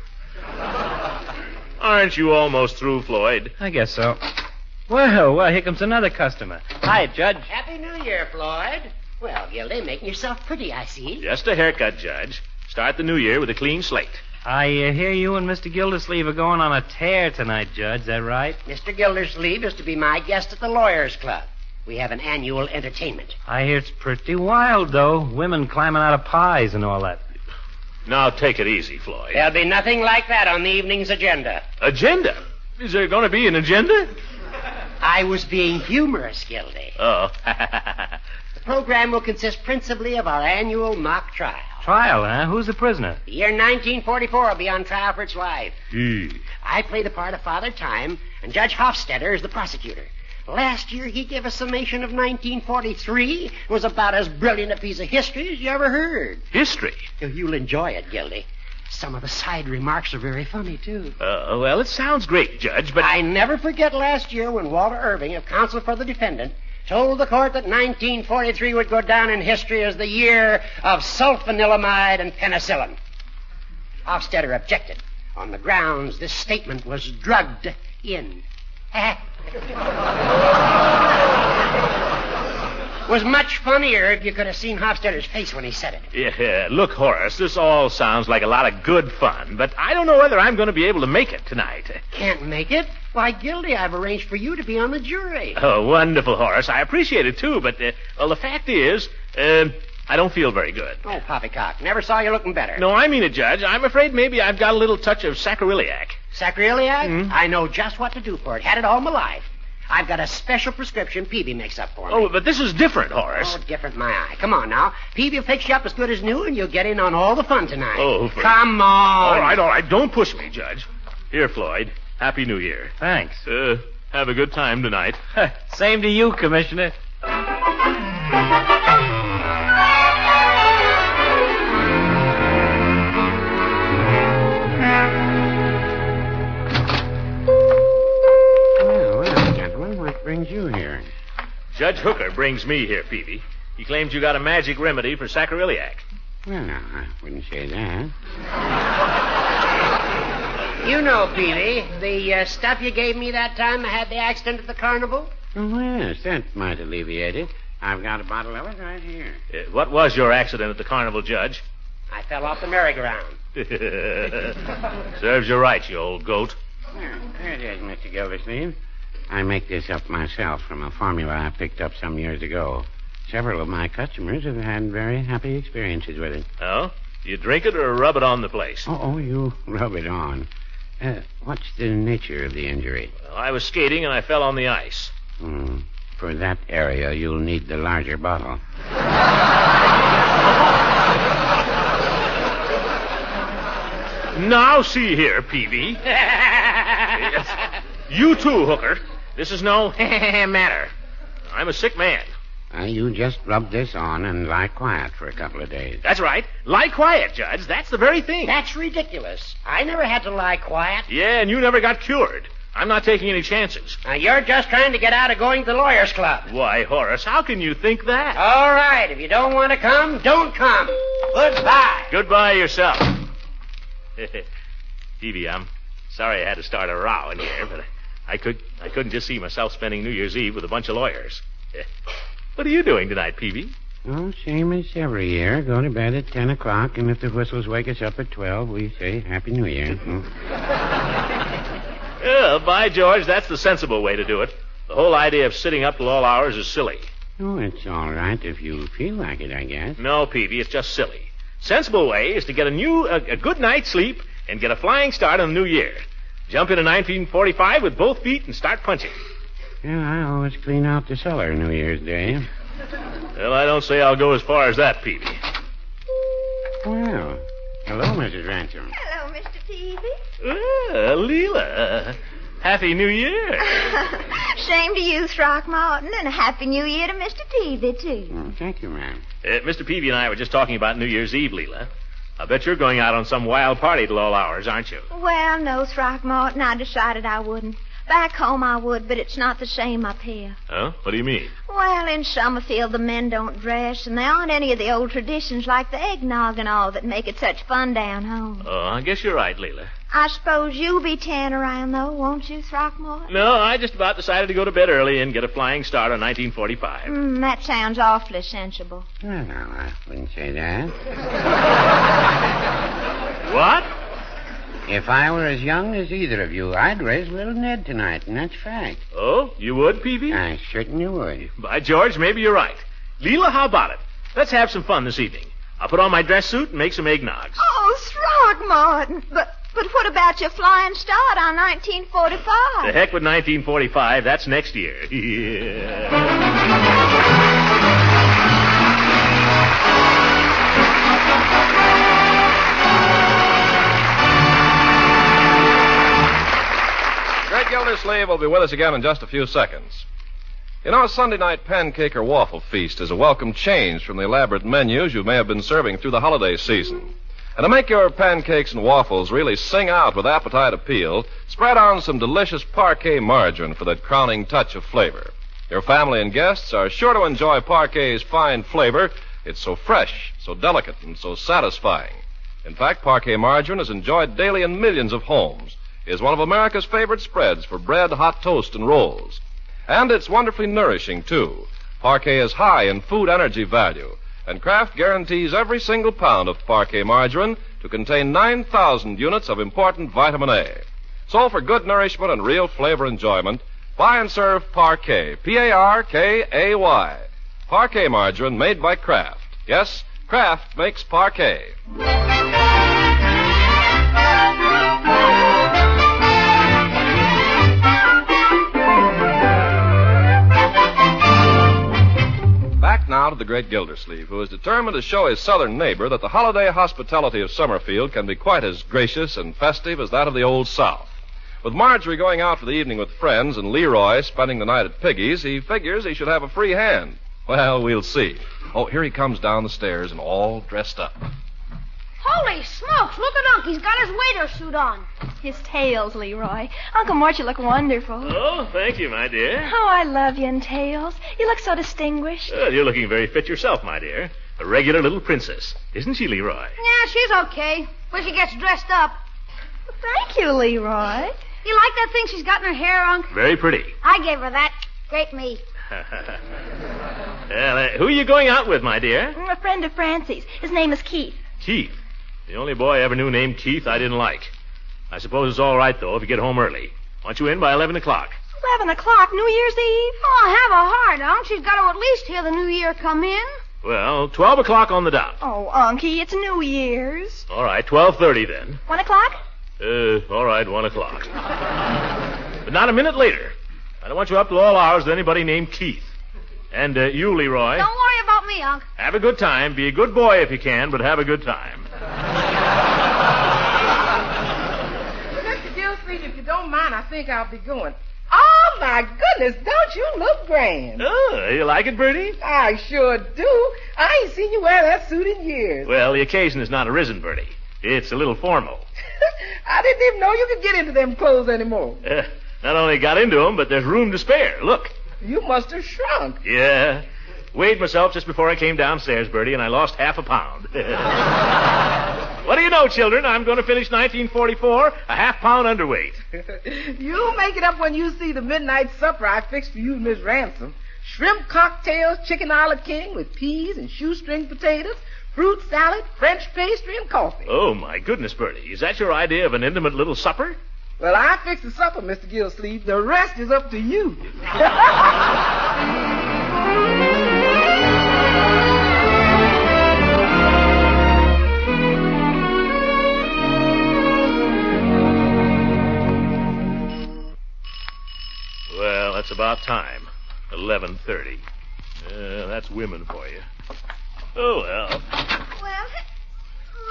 Aren't you almost through, Floyd? I guess so. Well, here comes another customer. Hi, Judge. Happy New Year, Floyd. Well, Gildy, making yourself pretty, I see. Just a haircut, Judge. Start the new year with a clean slate. I hear you and Mr. Gildersleeve are going on a tear tonight, Judge. Is that right? Mr. Gildersleeve is to be my guest at the Lawyers Club. We have an annual entertainment. I hear it's pretty wild, though. Women climbing out of pies and all that. Now take it easy, Floyd. There'll be nothing like that on the evening's agenda. Agenda? Is there going to be an agenda? I was being humorous, Gildy. Oh. The program will consist principally of our annual mock trial. Trial, huh? Who's the prisoner? The year 1944 will be on trial for its life. I play the part of Father Time, and Judge Hofstadter is the prosecutor. Last year, he gave a summation of 1943. It was about as brilliant a piece of history as you ever heard. History? You'll enjoy it, Gildy. Some of the side remarks are very funny, too. Well, it sounds great, Judge, but... I never forget last year when Walter Irving, of counsel for the defendant, told the court that 1943 would go down in history as the year of sulfanilamide and penicillin. Hofstadter objected on the grounds this statement was drugged in. Was much funnier if you could have seen Hofstadter's face when he said it. Yeah, look, Horace, this all sounds like a lot of good fun, but I don't know whether I'm going to be able to make it tonight. Can't make it? Why, Gildy, I've arranged for you to be on the jury. Oh, wonderful, Horace. I appreciate it, too, but, well, the fact is, I don't feel very good. Oh, poppycock. Never saw you looking better. No, I mean it, Judge. I'm afraid maybe I've got a little touch of sacroiliac. Sacroiliac? Mm-hmm. I know just what to do for it. Had it all my life. I've got a special prescription Peavy makes up for me. Oh, but this is different, Horace. Oh, different, my eye. Come on, now. Peavy will fix you up as good as new, and you'll get in on all the fun tonight. Oh, come on. All right. Don't push me, Judge. Here, Floyd. Happy New Year. Thanks. Have a good time tonight. Same to you, Commissioner. Brings you here? Judge Hooker brings me here, Peavy. He claims you got a magic remedy for sacroiliac. Well, no, I wouldn't say that. You know, Peavy, the stuff you gave me that time I had the accident at the carnival? Oh, yes, that might alleviate it. I've got a bottle of it right here. What was your accident at the carnival, Judge? I fell off the merry-go-round. Serves you right, you old goat. There it is, Mr. Gildersleeve. I make this up myself from a formula I picked up some years ago. Several of my customers have had very happy experiences with it. Oh? You drink it or rub it on the place? Oh, you rub it on. What's the nature of the injury? Well, I was skating and I fell on the ice. For that area, you'll need the larger bottle. Now, see here, Peavy. Yes. You too, Hooker. This is no matter. I'm a sick man. You just rub this on and lie quiet for a couple of days. That's right. Lie quiet, Judge. That's the very thing. That's ridiculous. I never had to lie quiet. Yeah, and you never got cured. I'm not taking any chances. Now, you're just trying to get out of going to the Lawyers Club. Why, Horace, how can you think that? All right. If you don't want to come, don't come. Goodbye. Goodbye yourself. Peavy, I'm sorry I had to start a row in here, but I couldn't just see myself spending New Year's Eve with a bunch of lawyers. What are you doing tonight, Peavy? Oh, same as every year. Go to bed at 10 o'clock, and if the whistles wake us up at 12, we say Happy New Year. Well, by George, that's the sensible way to do it. The whole idea of sitting up till all hours is silly. Oh, it's all right if you feel like it, I guess. No, Peavy, it's just silly. Sensible way is to get a good night's sleep and get a flying start on the new year. Jump into 1945 with both feet and start punching. Yeah, I always clean out the cellar New Year's Day. Well, I don't say I'll go as far as that, Peavy. Well, hello, Mrs. Ransom. Hello, Mr. Peavy. Leela. Happy New Year. same to you, Throckmorton, and a Happy New Year to Mr. Peavy, too. Thank you, ma'am. Mr. Peavy and I were just talking about New Year's Eve, Leela. I bet you're going out on some wild party till all hours, aren't you? Well, no, Throckmorton, I decided I wouldn't. Back home I would, but it's not the same up here. Huh? What do you mean? Well, in Summerfield, the men don't dress, and there aren't any of the old traditions like the eggnog and all that make it such fun down home. Oh, I guess you're right, Leela. I suppose you'll be tearing around, though, won't you, Throckmorton? No, I just about decided to go to bed early and get a flying start on 1945. That sounds awfully sensible. Well, no, I wouldn't say that. What? If I were as young as either of you, I'd raise little Ned tonight, and that's fact. Oh, you would, Peavy? I certainly would. By George, maybe you're right. Leela, how about it? Let's have some fun this evening. I'll put on my dress suit and make some eggnogs. Oh, Throckmorton, but what about your flying start on 1945? The heck with 1945. That's next year. Yeah. Great Gildersleeve will be with us again in just a few seconds. You know, a Sunday night pancake or waffle feast is a welcome change from the elaborate menus you may have been serving through the holiday season. And to make your pancakes and waffles really sing out with appetite appeal, spread on some delicious parquet margarine for that crowning touch of flavor. Your family and guests are sure to enjoy parquet's fine flavor. It's so fresh, so delicate, and so satisfying. In fact, parquet margarine is enjoyed daily in millions of homes. It is one of America's favorite spreads for bread, hot toast, and rolls. And it's wonderfully nourishing, too. Parquet is high in food energy value, and Kraft guarantees every single pound of parquet margarine to contain 9,000 units of important vitamin A. So for good nourishment and real flavor enjoyment, buy and serve Parquet, P-A-R-K-A-Y. Parquet margarine made by Kraft. Yes, Kraft makes Parquet. Back now to the great Gildersleeve, who is determined to show his southern neighbor that the holiday hospitality of Summerfield can be quite as gracious and festive as that of the Old South. With Marjorie going out for the evening with friends and Leroy spending the night at Piggy's, he figures he should have a free hand. Well, we'll see. Oh, here he comes down the stairs and all dressed up. Holy smokes, look at Unc. He's got his waiter suit on. His tails, Leroy. Uncle Mort, you look wonderful. Oh, thank you, my dear. Oh, I love you in tails. You look so distinguished. Well, you're looking very fit yourself, my dear. A regular little princess. Isn't she, Leroy? Yeah, she's okay. When she gets dressed up. Thank you, Leroy. You like that thing she's got in her hair, Unc? Very pretty. I gave her that. Great me. Well, who are you going out with, my dear? A friend of Francie's. His name is Keith. Keith. The only boy I ever knew named Keith I didn't like. I suppose it's all right, though, if you get home early. Want you in by 11 o'clock. 11 o'clock, New Year's Eve? Oh, have a heart, Unc. She's got to at least hear the new year come in. Well, 12 o'clock on the dot. Oh, Unky, it's New Year's. All right, 12:30 then. 1 o'clock? All right, 1 o'clock. But not a minute later. I don't want you up till all hours with anybody named Keith. And you, Leroy. Don't worry about me, Unc. Have a good time. Be a good boy if you can, but have a good time. Mr. Gildersleeve, if you don't mind, I think I'll be going. Oh, my goodness, don't you look grand? Oh, you like it, Bertie? I sure do. I ain't seen you wear that suit in years. Well, the occasion has not arisen, Bertie. It's a little formal. I didn't even know you could get into them clothes anymore. Not only got into them, but there's room to spare. Look. You must have shrunk. Yeah. Weighed myself just before I came downstairs, Bertie, and I lost half a pound. What do you know, children? I'm going to finish 1944 a half-pound underweight. You'll make it up when you see the midnight supper I fixed for you and Miss Ransom. Shrimp cocktails, chicken a la king with peas and shoestring potatoes, fruit salad, French pastry, and coffee. Oh, my goodness, Bertie. Is that your idea of an intimate little supper? Well, I fixed the supper, Mr. Gildersleeve. The rest is up to you. Well, that's about time. 11:30. That's women for you. Oh, well. Well,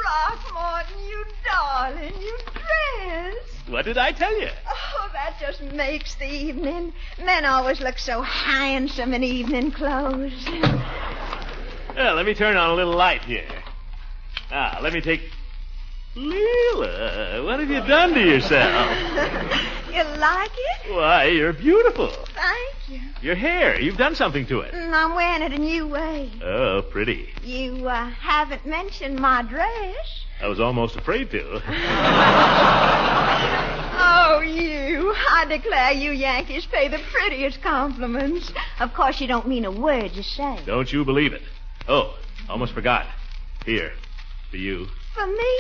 Throckmorton, you darling, you dress. What did I tell you? Oh, that just makes the evening. Men always look so handsome in evening clothes. Well, let me turn on a little light here. Let me take... Leela, what have you done to yourself? You like it? Why, you're beautiful. Thank you. Your hair, you've done something to it. I'm wearing it a new way. Oh, pretty. You haven't mentioned my dress. I was almost afraid to. Oh, you. I declare you Yankees pay the prettiest compliments. Of course, you don't mean a word you say. Don't you believe it. Oh, almost forgot. Here, for you. For me?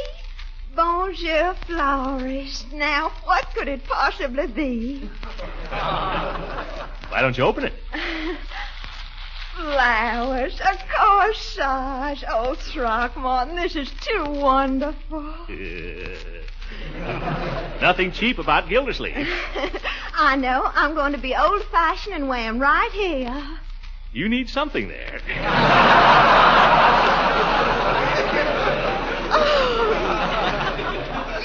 Bonjour, florist. Now, what could it possibly be? Why don't you open it? Flowers, a corsage. Oh, Throckmorton, this is too wonderful. Nothing cheap about Gildersleeve. I know. I'm going to be old-fashioned and wear 'em right here. You need something there.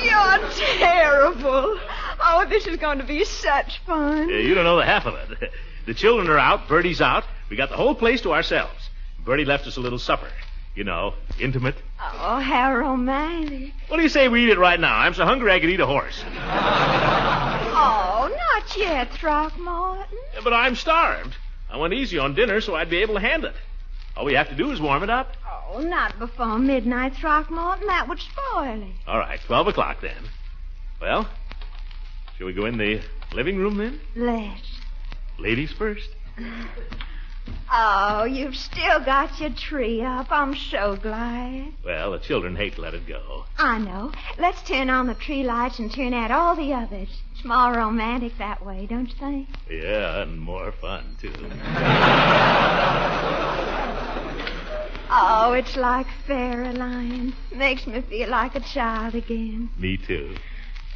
You're terrible. Oh, this is going to be such fun. You don't know the half of it. The children are out. Bertie's out. We got the whole place to ourselves. Bertie left us a little supper. You know, intimate. Oh, how romantic. What do you say we eat it right now? I'm so hungry I could eat a horse. Oh, not yet, Throckmorton. Yeah, but I'm starved. I went easy on dinner so I'd be able to hand it. All we have to do is warm it up. Oh, not before midnight, Throckmorton. That would spoil it. All right, 12 o'clock then. Well, shall we go in the living room then? Let's. Ladies first. Oh, you've still got your tree up. I'm so glad. Well, the children hate to let it go. I know. Let's turn on the tree lights and turn out all the others. It's more romantic that way, don't you think? Yeah, and more fun, too. Oh, it's like fairyland. Makes me feel like a child again. Me, too.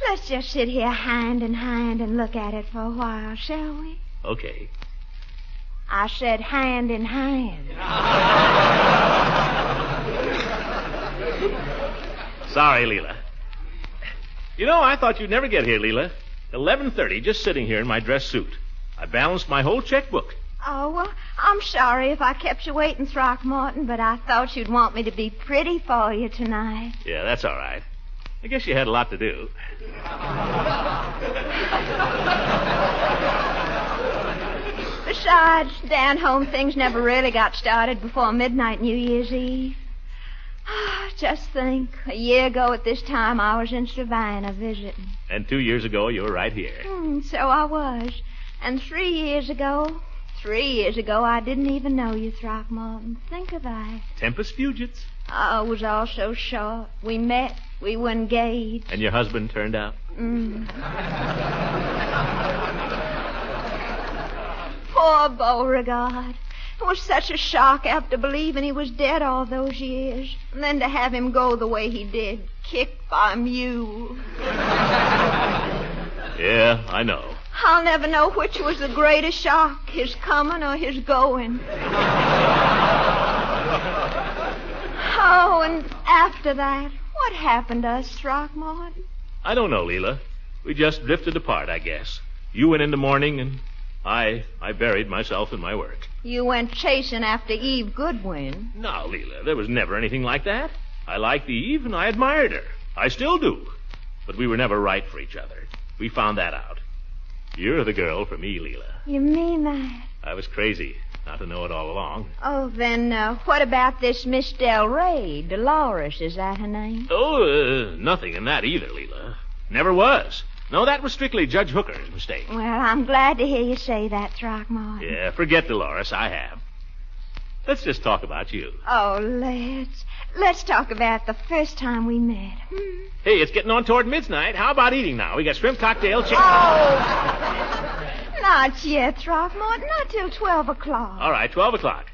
Let's just sit here hand in hand and look at it for a while, shall we? Okay. I said hand in hand. Sorry, Leela. You know, I thought you'd never get here, Leela. 11:30, just sitting here in my dress suit. I balanced my whole checkbook. Oh, well, I'm sorry if I kept you waiting, Throckmorton, but I thought you'd want me to be pretty for you tonight. Yeah, that's all right. I guess you had a lot to do. Besides, down home things never really got started before midnight New Year's Eve. Just think, a year ago at this time I was in Savannah visiting. And 2 years ago, you were right here. So I was. And 3 years ago, I didn't even know you, Throckmorton. Think of that. Tempus Fugits. Oh, it was all so short. We met, we were engaged. And your husband turned out? Poor Beauregard. It was such a shock after believing he was dead all those years. And then to have him go the way he did, kicked by a mule. Yeah, I know. I'll never know which was the greatest shock, his coming or his going. Oh, and after that, what happened to us, Throckmorton? I don't know, Leela. We just drifted apart, I guess. You went into mourning, and I buried myself in my work. You went chasing after Eve Goodwin. No, Leela, there was never anything like that. I liked Eve, and I admired her. I still do. But we were never right for each other. We found that out. You're the girl for me, Leela. You mean that? I was crazy not to know it all along. Oh, then what about this Miss Del Rey? Dolores, is that her name? Oh, nothing in that either, Leela. Never was. No, that was strictly Judge Hooker's mistake. Well, I'm glad to hear you say that, Throckmorton. Yeah, forget Dolores. I have. Let's just talk about you. Oh, let's talk about the first time we met. Hey, it's getting on toward midnight. How about eating now? We got shrimp cocktail, chicken. Oh, not yet, Throckmorton. Not till 12 o'clock. All right, 12 o'clock.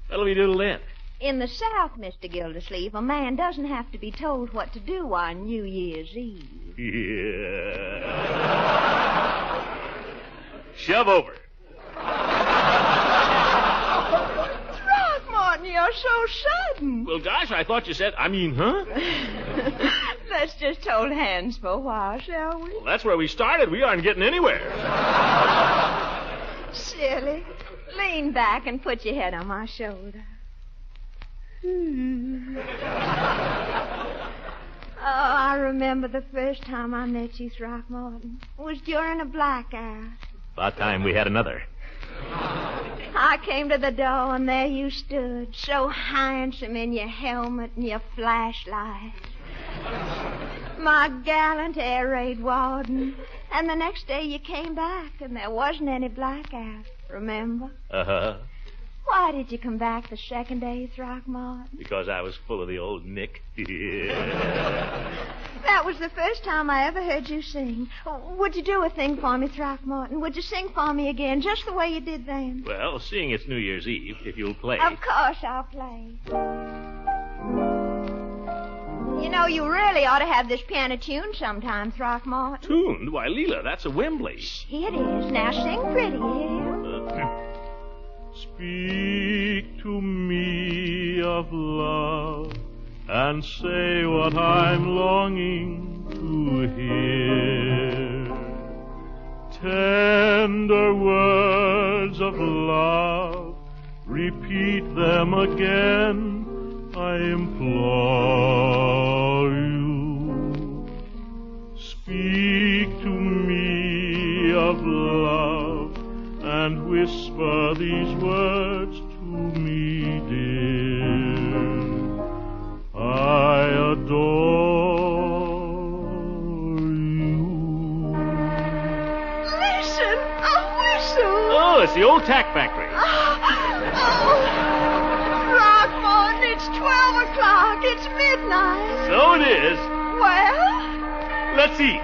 What'll we do then? In the South, Mr. Gildersleeve, a man doesn't have to be told what to do on New Year's Eve. Yeah. Shove over. Throckmorton, you're so wouldn't. Well, gosh, I thought you said, huh? Let's just hold hands for a while, shall we? Well, that's where we started. We aren't getting anywhere. Silly. Lean back and put your head on my shoulder. Oh, I remember the first time I met you, Throckmorton. It was during a blackout. About time we had another. I came to the door, and there you stood, so handsome in your helmet and your flashlight. My gallant air raid warden. And the next day you came back, and there wasn't any blackout, remember? Uh-huh. Why did you come back the second day, Throckmorton? Because I was full of the old Nick. That was the first time I ever heard you sing. Would you do a thing for me, Throckmorton? Would you sing for me again, just the way you did then? Well, seeing it's New Year's Eve, if you'll play. Of course I'll play. You know, you really ought to have this piano tuned sometime, Throckmorton. Tuned? Why, Leela, that's a Wembley. It is. Now sing pretty, yeah? Speak to me of love and say what I'm longing to hear. Tender words of love, repeat them again, I implore you. Speak to me of love and whisper these words to me, dear. I adore you. Listen, a whistle. Oh, it's the old tack factory. Throckmorton, it's 12 o'clock. It's midnight. So it is. Well? Let's eat.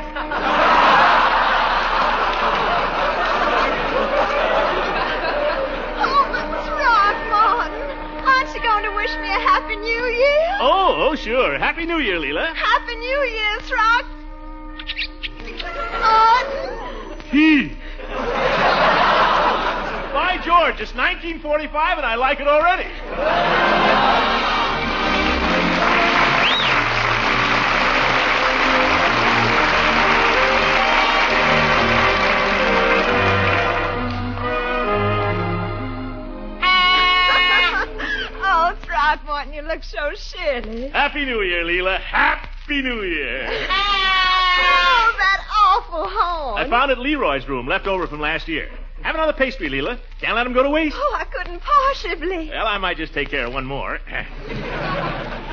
Going to wish me a Happy New Year? Oh, sure. Happy New Year, Leela. Happy New Year, He. By George, it's 1945 and I like it already. Throckmorton, you look so silly. Happy New Year, Leela. Happy New Year. Oh, that awful horn. I found it in Leroy's room, left over from last year. Have another pastry, Leela. Can't let him go to waste. Oh, I couldn't possibly. Well, I might just take care of one more.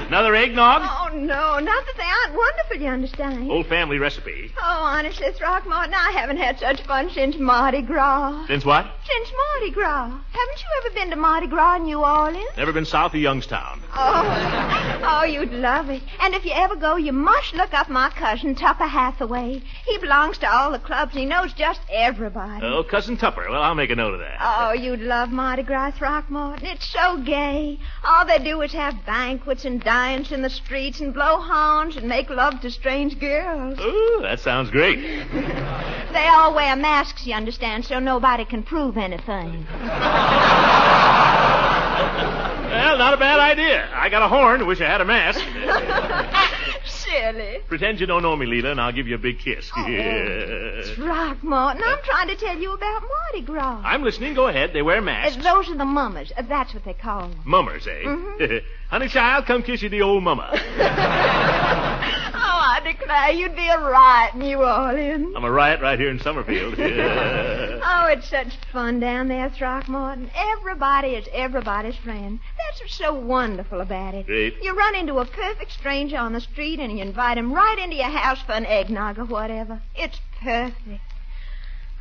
Another eggnog? Oh, no. Not that they aren't wonderful, you understand. Old family recipe. Oh, honestly, Throckmorton, I haven't had such fun since Mardi Gras. Since what? Since Mardi Gras. Haven't you ever been to Mardi Gras in New Orleans? Never been south of Youngstown. Oh, you'd love it. And if you ever go, you must look up my cousin, Tupper Hathaway. He belongs to all the clubs, and he knows just everybody. Oh, Cousin Tupper. Well, I'll make a note of that. Oh, you'd love Mardi Gras, Throckmorton. It's so gay. All they do is have banquets and dance in the streets and blow horns and make love to strange girls. Ooh, that sounds great. They all wear masks, you understand, so nobody can prove anything. Well, not a bad idea. I got a horn. Wish I had a mask. Silly. Pretend you don't know me, Leela, and I'll give you a big kiss. Throckmorton, I'm trying to tell you about Mardi Gras. I'm listening. Go ahead. They wear masks. Those are the mummers. That's what they call them. Mummers, eh? Mm-hmm. Honey child, come kiss you the old mama. Oh, I declare you'd be a riot, New Orleans. I'm a riot right here in Summerfield. Oh, it's such fun down there, Throckmorton. Everybody is everybody's friend. That's what's so wonderful about it. Great. You run into a perfect stranger on the street and you invite him right into your house for an eggnog or whatever. It's perfect.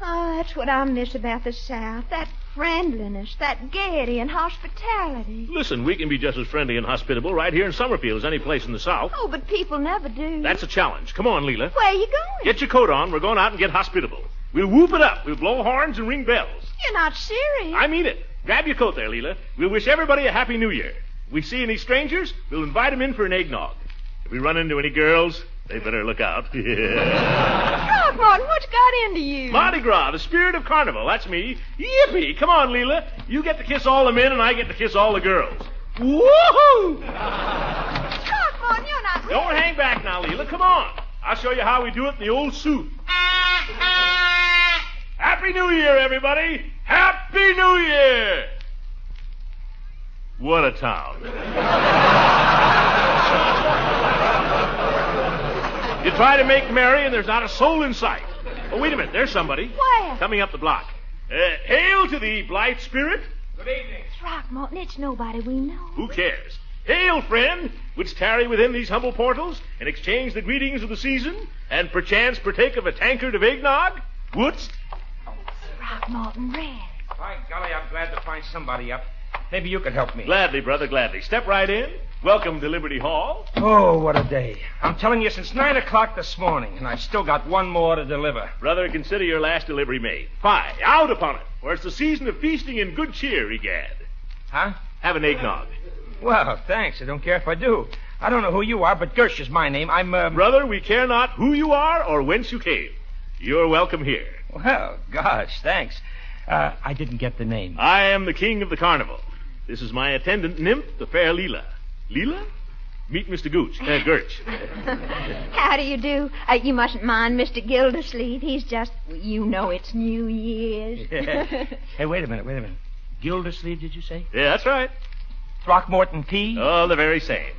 Oh, that's what I miss about the South. That friendliness, that gaiety and hospitality. Listen, we can be just as friendly and hospitable right here in Summerfield as any place in the South. Oh, but people never do. That's a challenge. Come on, Leela. Where are you going? Get your coat on. We're going out and get hospitable. We'll whoop it up. We'll blow horns and ring bells. You're not serious. I mean it. Grab your coat there, Leela. We'll wish everybody a Happy New Year. If we see any strangers, we'll invite them in for an eggnog. If we run into any girls, they better look out. Throckmorton, what's got into you? Mardi Gras, the spirit of carnival. That's me. Yippee! Come on, Leela. You get to kiss all the men, and I get to kiss all the girls. Woohoo! Throckmorton, you're not... Don't hang back now, Leela. Come on. I'll show you how we do it in the old suit. Happy New Year, everybody! Happy New Year! What a town. You try to make merry, and there's not a soul in sight. Oh, wait a minute. There's somebody. Where? Coming up the block. Hail to thee, blithe spirit. Good evening. Throckmorton, it's nobody we know. Who cares? Hail, friend, which tarry within these humble portals, and exchange the greetings of the season, and perchance partake of a tankard of eggnog? Wouldst? Throckmorton Red. By golly, I'm glad to find somebody up. Maybe you could help me. Gladly, brother, gladly. Step right in. Welcome to Liberty Hall. Oh, what a day. I'm telling you, since 9 o'clock this morning, and I've still got one more to deliver. Brother, consider your last delivery made. Fie, out upon it, for it's the season of feasting and good cheer, egad. Huh? Have an eggnog. Well, thanks. I don't care if I do. I don't know who you are, but Gersh is my name. I'm, Brother, we care not who you are or whence you came. You're welcome here. Well, gosh, thanks. I didn't get the name. I am the king of the carnival. This is my attendant nymph, the fair Leela. Leela? Meet Mr. Gersh. How do you do? You mustn't mind Mr. Gildersleeve. He's just, you know it's New Year's. Hey, wait a minute. Gildersleeve, did you say? Yeah, that's right. Throckmorton P? Oh, the very same.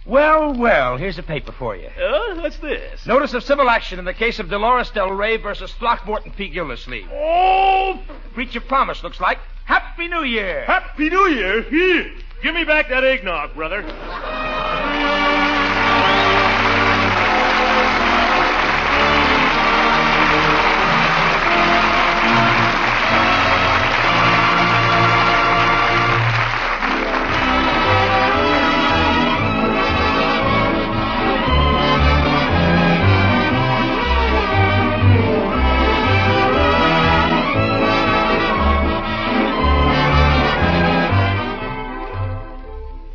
Well, here's a paper for you. Oh, what's this? Notice of civil action in the case of Dolores Del Rey versus Throckmorton P. Gildersleeve. Oh! Breach of promise, looks like. Happy New Year! Happy New Year? Here. Give me back that eggnog, brother.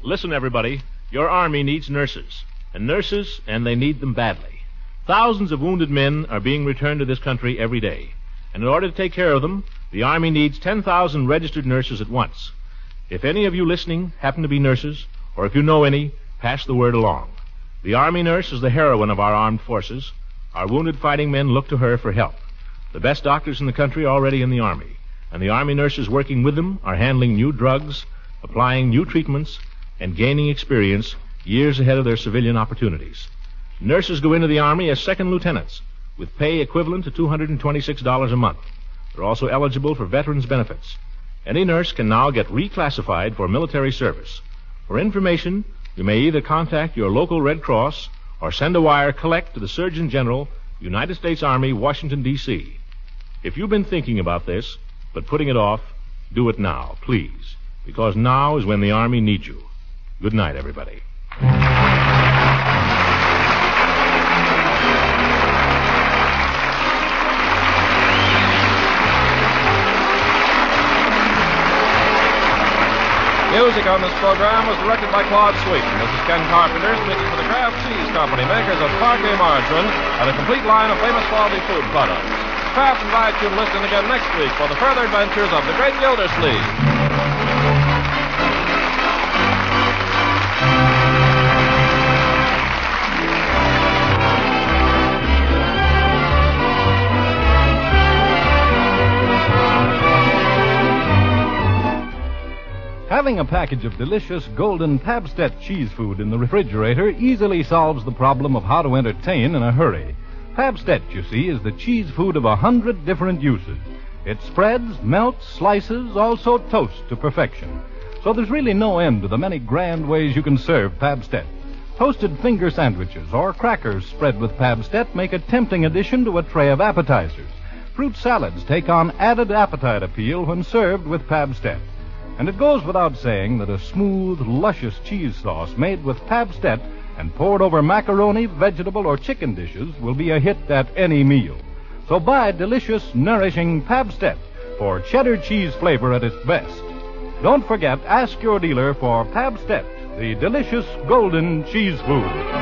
Listen, everybody. Your army needs nurses. And they need them badly. Thousands of wounded men are being returned to this country every day. And in order to take care of them, the Army needs 10,000 registered nurses at once. If any of you listening happen to be nurses, or if you know any, pass the word along. The Army nurse is the heroine of our armed forces. Our wounded fighting men look to her for help. The best doctors in the country are already in the Army. And the Army nurses working with them are handling new drugs, applying new treatments, and gaining experience years ahead of their civilian opportunities. Nurses go into the Army as second lieutenants, with pay equivalent to $226 a month. They're also eligible for veterans' benefits. Any nurse can now get reclassified for military service. For information, you may either contact your local Red Cross or send a wire collect to the Surgeon General, United States Army, Washington, D.C. If you've been thinking about this, but putting it off, do it now, please, because now is when the Army needs you. Good night, everybody. Music on this program was directed by Claude Sweeten. This is Ken Carpenter speaking for the Kraft Cheese Company, makers of Parquet margarine and a complete line of famous quality food products. Kraft invites you to listen again next week for the further adventures of the great Gildersleeve. Having a package of delicious golden Pabstet cheese food in the refrigerator easily solves the problem of how to entertain in a hurry. Pabstet, you see, is the cheese food of 100 different uses. It spreads, melts, slices, also toasts to perfection. So there's really no end to the many grand ways you can serve Pabstet. Toasted finger sandwiches or crackers spread with Pabstet make a tempting addition to a tray of appetizers. Fruit salads take on added appetite appeal when served with Pabstet. And it goes without saying that a smooth, luscious cheese sauce made with Pabstet and poured over macaroni, vegetable, or chicken dishes will be a hit at any meal. So buy delicious, nourishing Pabstet for cheddar cheese flavor at its best. Don't forget, ask your dealer for Pabstet, the delicious golden cheese food.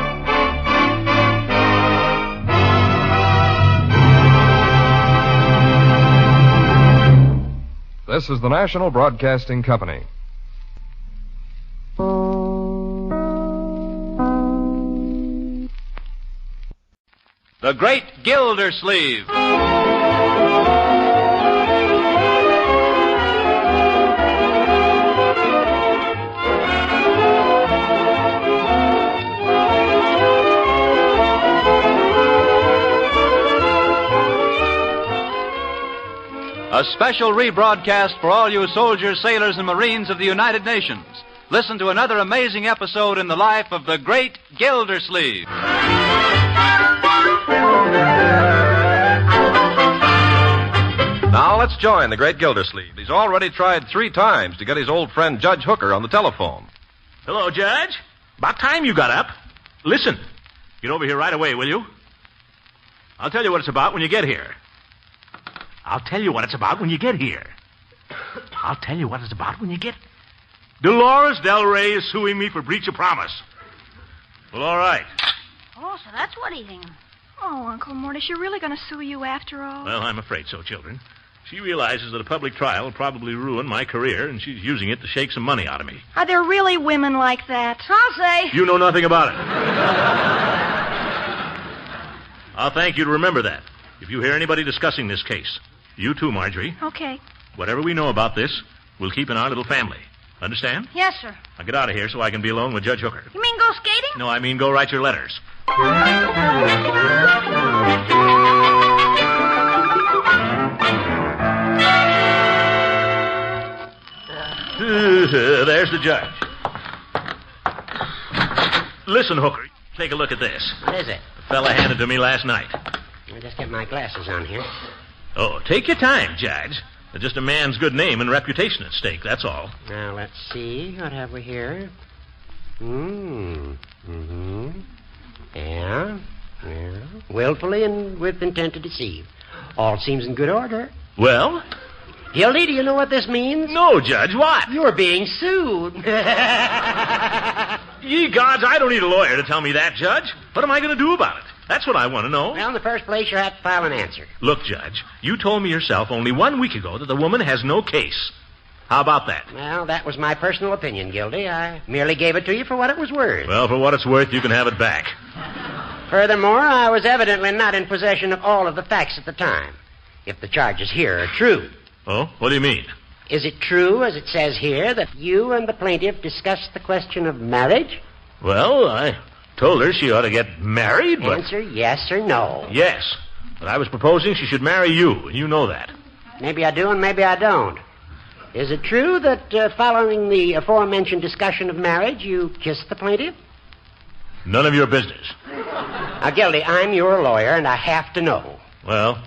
This is the National Broadcasting Company. The Great Gildersleeve. A special rebroadcast for all you soldiers, sailors, and Marines of the United Nations. Listen to another amazing episode in the life of the Great Gildersleeve. Now let's join the Great Gildersleeve. He's already tried 3 times to get his old friend Judge Hooker on the telephone. Hello, Judge. About time you got up. Listen, get over here right away, will you? I'll tell you what it's about when you get here. I'll tell you what it's about when you get here. I'll tell you what it's about when you get... Dolores Del Rey is suing me for breach of promise. Well, all right. Oh, so that's what he's in. Oh, Uncle Mort, is she really going to sue you after all? Well, I'm afraid so, children. She realizes that a public trial will probably ruin my career, and she's using it to shake some money out of me. Are there really women like that? I'll say. You know nothing about it. I'll thank you to remember that. If you hear anybody discussing this case, you too, Marjorie. Okay. Whatever we know about this, we'll keep in our little family. Understand? Yes, sir. Now get out of here so I can be alone with Judge Hooker. You mean go skating? No, I mean go write your letters. There's the judge. Listen, Hooker, take a look at this. What is it? The fella handed to me last night. I'll just get my glasses on here. Oh, take your time, Judge. There's just a man's good name and reputation at stake, that's all. Now, let's see. What have we here? Mm-hmm. Yeah. Willfully and with intent to deceive. All seems in good order. Well? Gildy, do you know what this means? No, Judge, what? You're being sued. Ye gods, I don't need a lawyer to tell me that, Judge. What am I going to do about it? That's what I want to know. Well, in the first place, you have to file an answer. Look, Judge, you told me yourself only 1 week ago that the woman has no case. How about that? Well, that was my personal opinion, Gildy. I merely gave it to you for what it was worth. Well, for what it's worth, you can have it back. Furthermore, I was evidently not in possession of all of the facts at the time. If the charges here are true. Oh? What do you mean? Is it true, as it says here, that you and the plaintiff discussed the question of marriage? Well, I told her she ought to get married, but... Answer yes or no. Yes. But I was proposing she should marry you, and you know that. Maybe I do and maybe I don't. Is it true that following the aforementioned discussion of marriage, you kissed the plaintiff? None of your business. Now, Gildy, I'm your lawyer, and I have to know. Well,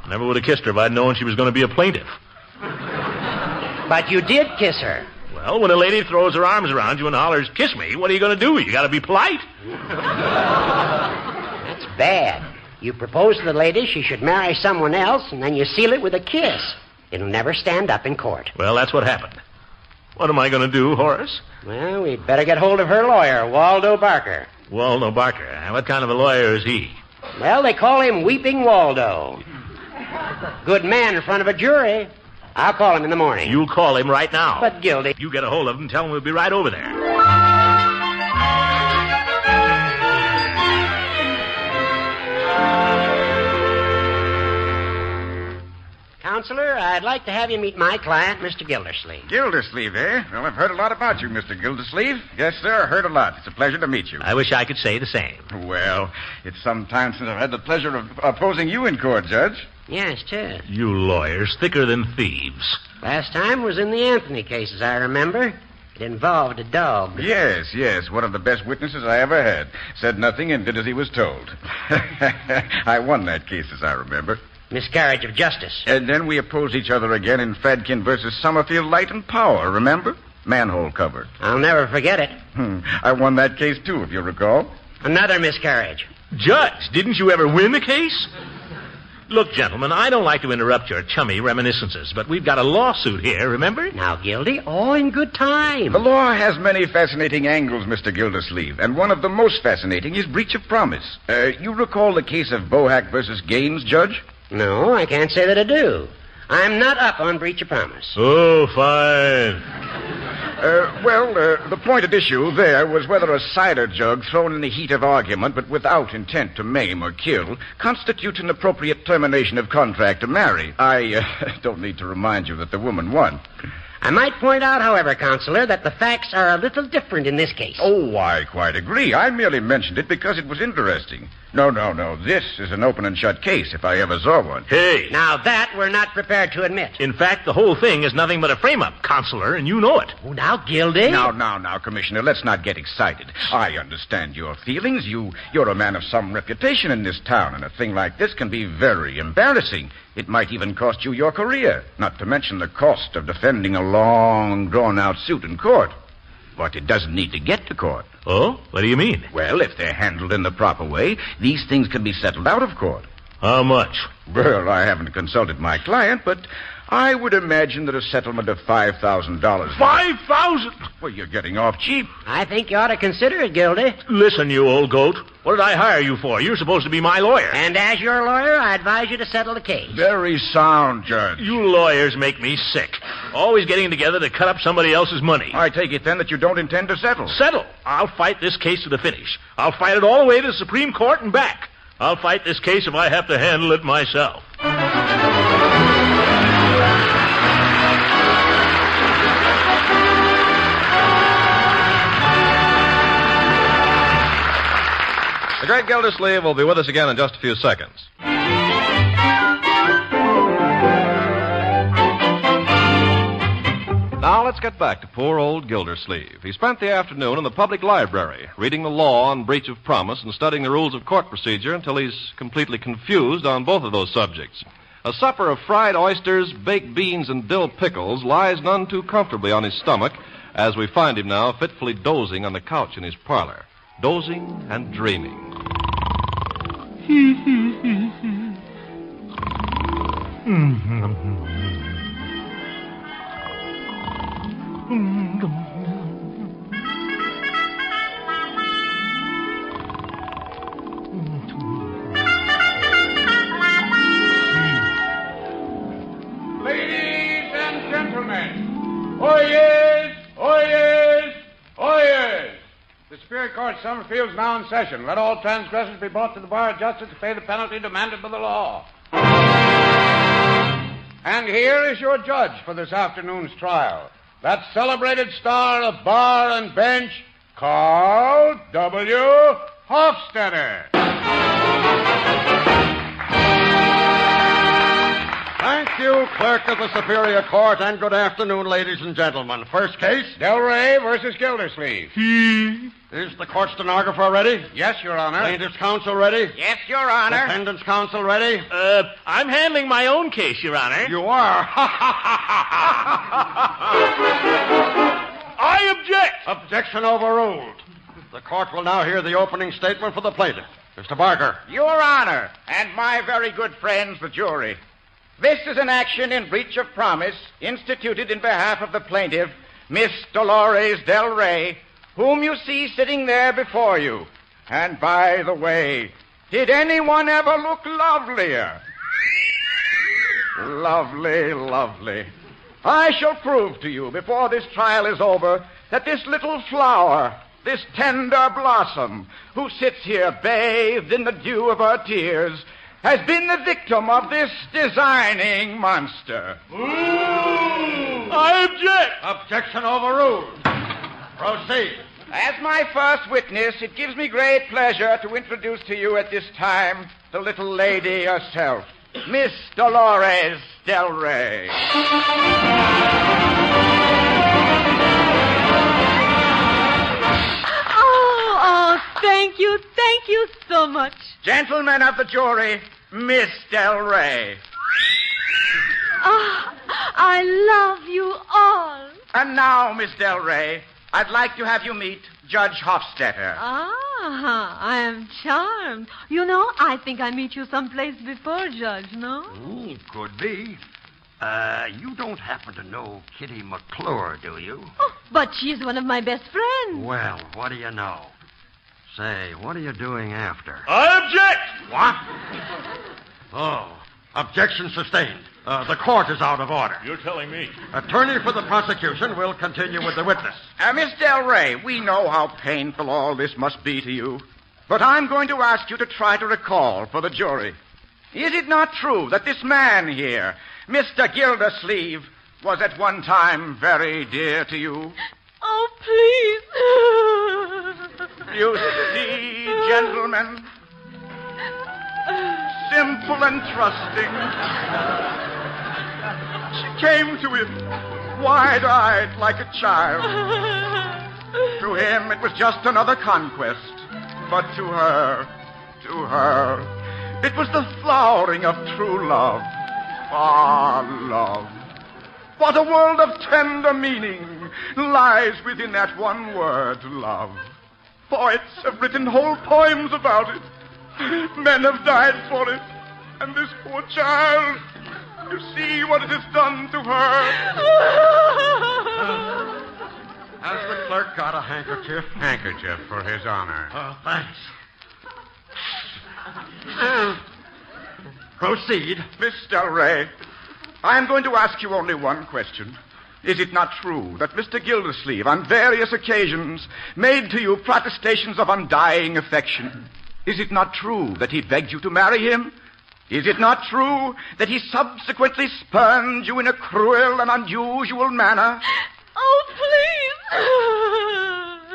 I never would have kissed her if I'd known she was going to be a plaintiff. But you did kiss her. Well, when a lady throws her arms around you and hollers, "Kiss me," what are you going to do? You got to be polite. That's bad. You propose to the lady she should marry someone else, and then you seal it with a kiss. It'll never stand up in court. Well, that's what happened. What am I going to do, Horace? Well, we'd better get hold of her lawyer, Waldo Barker. Waldo Barker. What kind of a lawyer is he? Well, they call him Weeping Waldo. Good man in front of a jury. I'll call him in the morning. You'll call him right now. But, Gildy... You get a hold of him and tell him we'll be right over there. Counselor, I'd like to have you meet my client, Mr. Gildersleeve. Gildersleeve, eh? Well, I've heard a lot about you, Mr. Gildersleeve. Yes, sir, heard a lot. It's a pleasure to meet you. I wish I could say the same. Well, it's some time since I've had the pleasure of opposing you in court, Judge. Yes, too. You lawyers, thicker than thieves. Last time was in the Anthony case, as I remember. It involved a dog. Yes. One of the best witnesses I ever had. Said nothing and did as he was told. I won that case, as I remember. Miscarriage of justice. And then we opposed each other again in Fradkin versus Summerfield Light and Power, remember? Manhole cover. I'll never forget it. I won that case, too, if you recall. Another miscarriage. Judge, didn't you ever win the case? Look, gentlemen, I don't like to interrupt your chummy reminiscences, but we've got a lawsuit here, remember? Now, Gildy, all in good time. The law has many fascinating angles, Mr. Gildersleeve, and one of the most fascinating is breach of promise. You recall the case of Bohack versus Gaines, Judge? No, I can't say that I do. I'm not up on breach of promise. Oh, fine. The point at issue there was whether a cider jug thrown in the heat of argument, but without intent to maim or kill, constitutes an appropriate termination of contract to marry. I don't need to remind you that the woman won. I might point out, however, Counselor, that the facts are a little different in this case. Oh, I quite agree. I merely mentioned it because it was interesting. No. This is an open and shut case, if I ever saw one. Hey. Now, that we're not prepared to admit. In fact, the whole thing is nothing but a frame-up, Counselor, and you know it. Oh, now, Gildy. Now, Commissioner, let's not get excited. I understand your feelings. You're a man of some reputation in this town, and a thing like this can be very embarrassing. It might even cost you your career, not to mention the cost of defending a long, drawn-out suit in court. But it doesn't need to get to court. Oh? What do you mean? Well, if they're handled in the proper way, these things can be settled out of court. How much? Well, I haven't consulted my client, but I would imagine that a settlement of $5,000... $5,000? Well, you're getting off cheap. I think you ought to consider it, Gildy. Listen, you old goat. What did I hire you for? You're supposed to be my lawyer. And as your lawyer, I advise you to settle the case. Very sound, Judge. You lawyers make me sick. Always getting together to cut up somebody else's money. I take it, then, that you don't intend to settle. Settle? I'll fight this case to the finish. I'll fight it all the way to the Supreme Court and back. I'll fight this case if I have to handle it myself. The great Gildersleeve will be with us again in just a few seconds. Now let's get back to poor old Gildersleeve. He spent the afternoon in the public library, reading the law on breach of promise and studying the rules of court procedure until he's completely confused on both of those subjects. A supper of fried oysters, baked beans, and dill pickles lies none too comfortably on his stomach as we find him now fitfully dozing on the couch in his parlor. Dozing and dreaming. Ladies and gentlemen, oyez, oyez, oyez. The Superior Court, Summerfield, is now in session. Let all transgressors be brought to the bar of justice to pay the penalty demanded by the law. And here is your judge for this afternoon's trial. That celebrated star of bar and bench, Carl W. Hofstetter. Thank you, Clerk of the Superior Court, and good afternoon, ladies and gentlemen. First case. Del Rey versus Gildersleeve. Is the court stenographer ready? Yes, Your Honor. Plaintiff's counsel ready? Yes, Your Honor. Defendant's counsel ready? I'm handling my own case, Your Honor. You are. I object. Objection overruled. The court will now hear the opening statement for the plaintiff. Mr. Barker. Your Honor, and my very good friends, the jury. This is an action in breach of promise instituted in behalf of the plaintiff, Miss Dolores Del Rey, whom you see sitting there before you. And by the way, did anyone ever look lovelier? Lovely, lovely. I shall prove to you before this trial is over that this little flower, this tender blossom, who sits here bathed in the dew of her tears, has been the victim of this designing monster. I object. Objection overruled. Proceed. As my first witness, it gives me great pleasure to introduce to you at this time the little lady herself, Miss Dolores Del Rey. Oh, thank you so much. Gentlemen of the jury, Miss Del Rey. Oh, I love you all. And now, Miss Del Rey, I'd like to have you meet Judge Hofstetter. I am charmed. You know, I think I meet you someplace before, Judge, no? Could be. You don't happen to know Kitty McClure, do you? Oh, but she's one of my best friends. Well, what do you know? Say, what are you doing after? I object. What? Oh, objection sustained. The court is out of order. You're telling me. Attorney for the prosecution will continue with the witness. Miss Del Rey, we know how painful all this must be to you. But I'm going to ask you to try to recall for the jury. Is it not true that this man here, Mr. Gildersleeve, was at one time very dear to you? Oh, please. You see, gentlemen, simple and trusting. She came to him wide-eyed like a child. To him, it was just another conquest. But to her, it was the flowering of true love. Ah, love. What a world of tender meaning lies within that one word, love. Poets have written whole poems about it. Men have died for it. And this poor child, you see what it has done to her. Has the clerk got a handkerchief? Handkerchief for his honor. Oh, thanks. Proceed. Miss Del Rey, I am going to ask you only one question. Is it not true that Mr. Gildersleeve, on various occasions, made to you protestations of undying affection? Is it not true that he begged you to marry him? Is it not true that he subsequently spurned you in a cruel and unusual manner? Oh, please.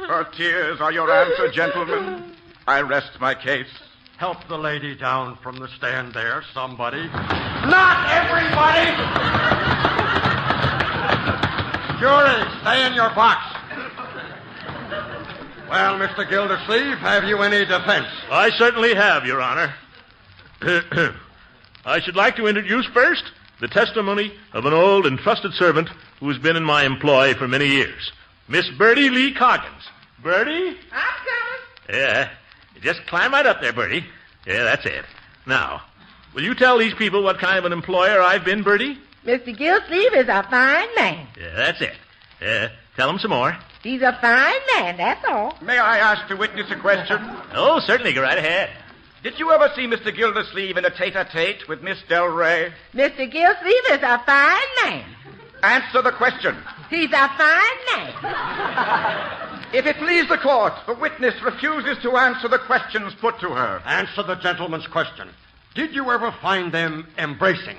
Her tears are your answer, gentlemen. I rest my case. Help the lady down from the stand there, somebody. Not everybody! Jury, stay in your box. Well, Mr. Gildersleeve, have you any defense? I certainly have, Your Honor. I should like to introduce first the testimony of an old and trusted servant who has been in my employ for many years, Miss Bertie Lee Coggins. Bertie? I'm coming. Yeah, just climb right up there, Bertie. Yeah, that's it. Now, will you tell these people what kind of an employer I've been, Bertie? Mr. Gildersleeve is a fine man. Yeah, that's it. Tell them some more. He's a fine man, that's all. May I ask the witness a question? Oh, certainly. Go right ahead. Did you ever see Mr. Gildersleeve in a tete-a-tete with Miss Del Rey? Mr. Gildersleeve is a fine man. Answer the question. He's a fine man. If it please the court, the witness refuses to answer the questions put to her. Answer the gentleman's question. Did you ever find them embracing?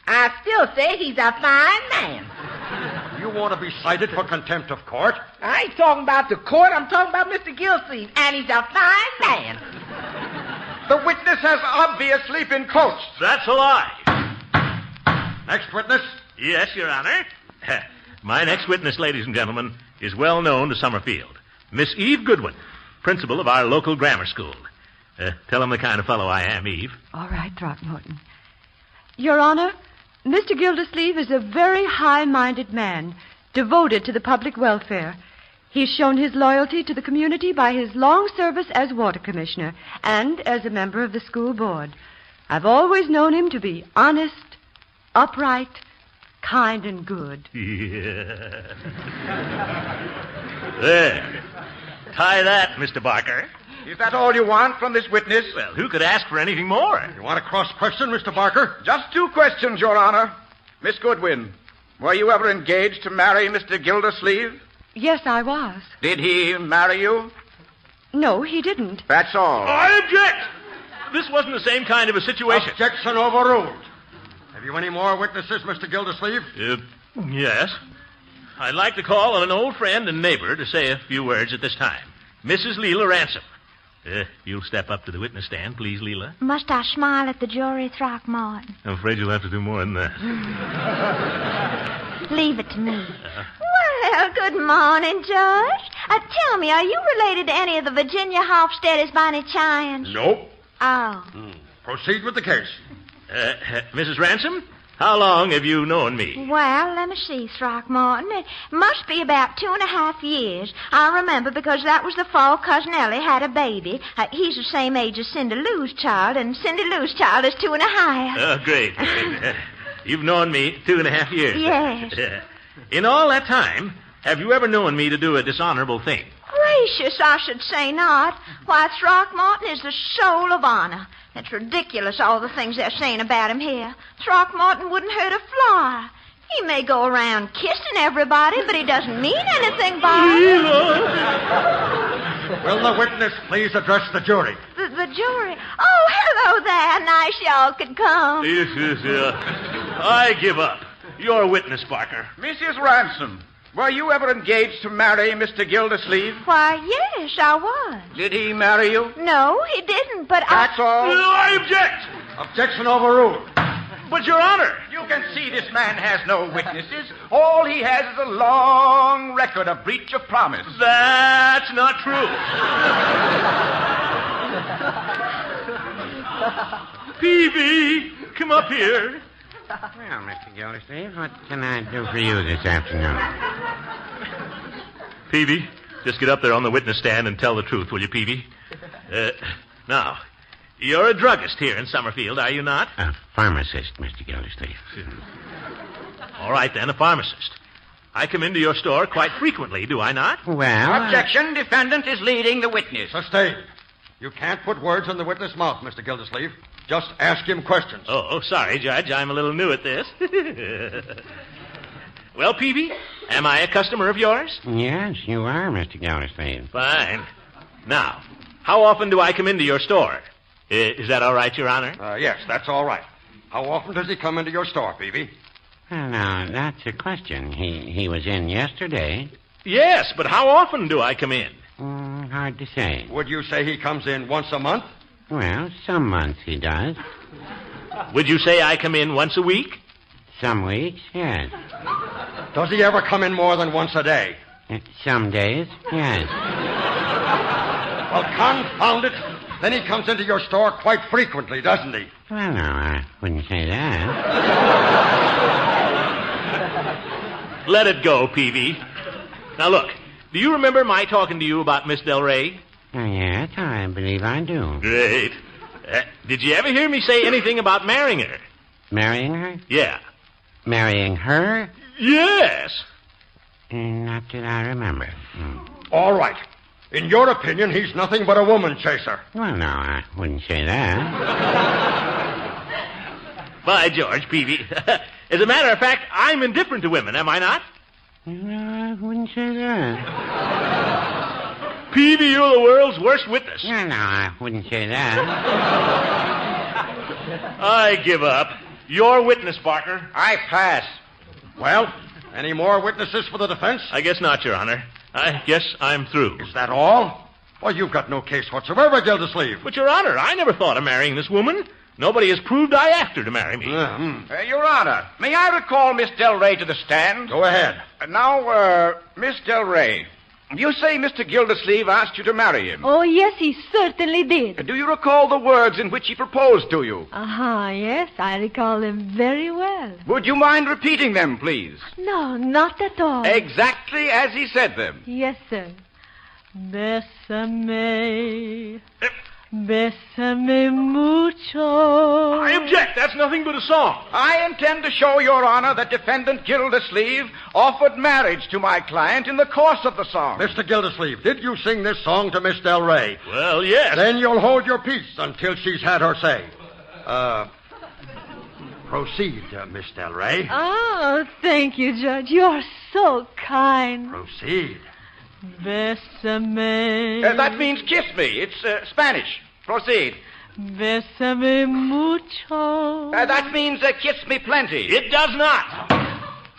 I still say he's a fine man. You want to be cited for contempt of court? I ain't talking about the court. I'm talking about Mr. Gildersleeve, and he's a fine man. The witness has obviously been coached. That's a lie. Next witness? Yes, Your Honor. My next witness, ladies and gentlemen, is well known to Summerfield. Miss Eve Goodwin, principal of our local grammar school. Tell them the kind of fellow I am, Eve. All right, Throckmorton. Your Honor, Mr. Gildersleeve is a very high-minded man, devoted to the public welfare. He's shown his loyalty to the community by his long service as water commissioner and as a member of the school board. I've always known him to be honest, upright, kind, and good. Yeah. There. Tie that, Mr. Barker. Is that all you want from this witness? Well, who could ask for anything more? You want to cross-question, Mr. Barker? Just two questions, Your Honor. Miss Goodwin, were you ever engaged to marry Mr. Gildersleeve? Yes, I was. Did he marry you? No, he didn't. That's all. I object! This wasn't the same kind of a situation. Objection overruled. Have you any more witnesses, Mr. Gildersleeve? Yes. I'd like to call on an old friend and neighbor to say a few words at this time. Mrs. Leela Ransom. You'll step up to the witness stand, please, Leela. Must I smile at the jury, Throckmorton? I'm afraid you'll have to do more than that. Leave it to me. Well, good morning, George. Tell me, are you related to any of the Virginia Hofstetters by any chance? Nope. Oh. Proceed with the case. Mrs. Ransom, how long have you known me? Well, let me see, Throckmorton. It must be about 2.5 years. I remember because that was the fall Cousin Ellie had a baby. He's the same age as Cindy Lou's child, and Cindy Lou's child is 2.5. Oh, great. You've known me 2.5 years. Yes. In all that time, have you ever known me to do a dishonorable thing? Gracious, I should say not. Why, Throckmorton is the soul of honor. It's ridiculous, all the things they're saying about him here. Throckmorton wouldn't hurt a fly. He may go around kissing everybody, but he doesn't mean anything by it. Will the witness please address the jury? The jury? Oh, hello there. Nice y'all could come. Yes. I give up. You're a witness, Barker. Mrs. Ransom, were you ever engaged to marry Mr. Gildersleeve? Why, yes, I was. Did he marry you? No, he didn't, but That's all? I object. Objection overruled. But, Your Honor. You can see this man has no witnesses. All he has is a long record of breach of promise. That's not true. Peavy, come up here. Well, Mr. Gildersleeve, what can I do for you this afternoon? Peavy, just get up there on the witness stand and tell the truth, will you, Peavy? Now, you're a druggist here in Summerfield, are you not? A pharmacist, Mr. Gildersleeve. All right, then, a pharmacist. I come into your store quite frequently, do I not? Well... Objection. Defendant is leading the witness. Sustained. You can't put words in the witness' mouth, Mr. Gildersleeve. Just ask him questions. Oh, sorry, Judge. I'm a little new at this. Well, Peavy, am I a customer of yours? Yes, you are, Mr. Gildersleeve. Fine. Now, how often do I come into your store? Is that all right, Your Honor? Yes, that's all right. How often does he come into your store, Peavy? Well, now, that's a question. He was in yesterday. Yes, but how often do I come in? Hard to say. Would you say he comes in once a month? Well, some months he does. Would you say I come in once a week? Some weeks, yes. Does he ever come in more than once a day? Some days, yes. Well, confound it. Then he comes into your store quite frequently, doesn't he? Well, no, I wouldn't say that. Let it go, Peavy. Now, look, do you remember my talking to you about Miss Del Rey? Yes, I believe I do. Great. Did you ever hear me say anything about marrying her? Marrying her? Yeah. Marrying her? Yes. Not that I remember. All right. In your opinion, he's nothing but a woman chaser. Well, no, I wouldn't say that. By George, Peavy. As a matter of fact, I'm indifferent to women, am I not? No, I wouldn't say that. Peavy, you're the world's worst witness. No, I wouldn't say that. I give up. Your witness, Barker. I pass. Well, any more witnesses for the defense? I guess not, Your Honor. I guess I'm through. Is that all? Well, you've got no case whatsoever, Gildersleeve. But, Your Honor, I never thought of marrying this woman. Nobody has proved I asked her to marry me. Your Honor, may I recall Miss Del Rey to the stand? Go ahead. Now, Miss Del Rey, you say Mr. Gildersleeve asked you to marry him. Oh, yes, he certainly did. Do you recall the words in which he proposed to you? Yes, I recall them very well. Would you mind repeating them, please? No, not at all. Exactly as he said them. Yes, sir. Bésame, bésame mucho. I object. That's nothing but a song. I intend to show, Your Honor, that Defendant Gildersleeve offered marriage to my client in the course of the song. Mr. Gildersleeve, did you sing this song to Miss Del Rey? Well, yes. Then you'll hold your peace until she's had her say. Proceed, Miss Del Rey. Oh, thank you, Judge. You're so kind. Proceed. Bésame. That means kiss me. It's Spanish. Proceed. Bésame mucho. That means kiss me plenty. It does not.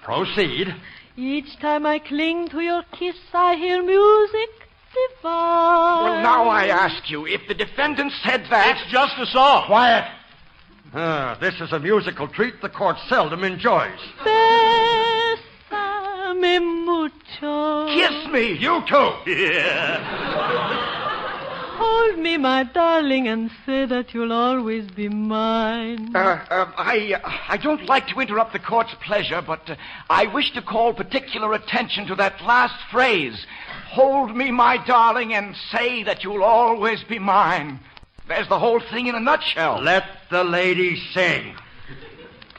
Proceed. Each time I cling to your kiss, I hear music divine. Well, now I ask you, if the defendant said that... It's just a song. Quiet. This is a musical treat the court seldom enjoys. Bésame mucho. Kiss me. You too. Yeah. Hold me, my darling, and say that you'll always be mine. I don't like to interrupt the court's pleasure, but I wish to call particular attention to that last phrase. Hold me, my darling, and say that you'll always be mine. There's the whole thing in a nutshell. Let the lady sing.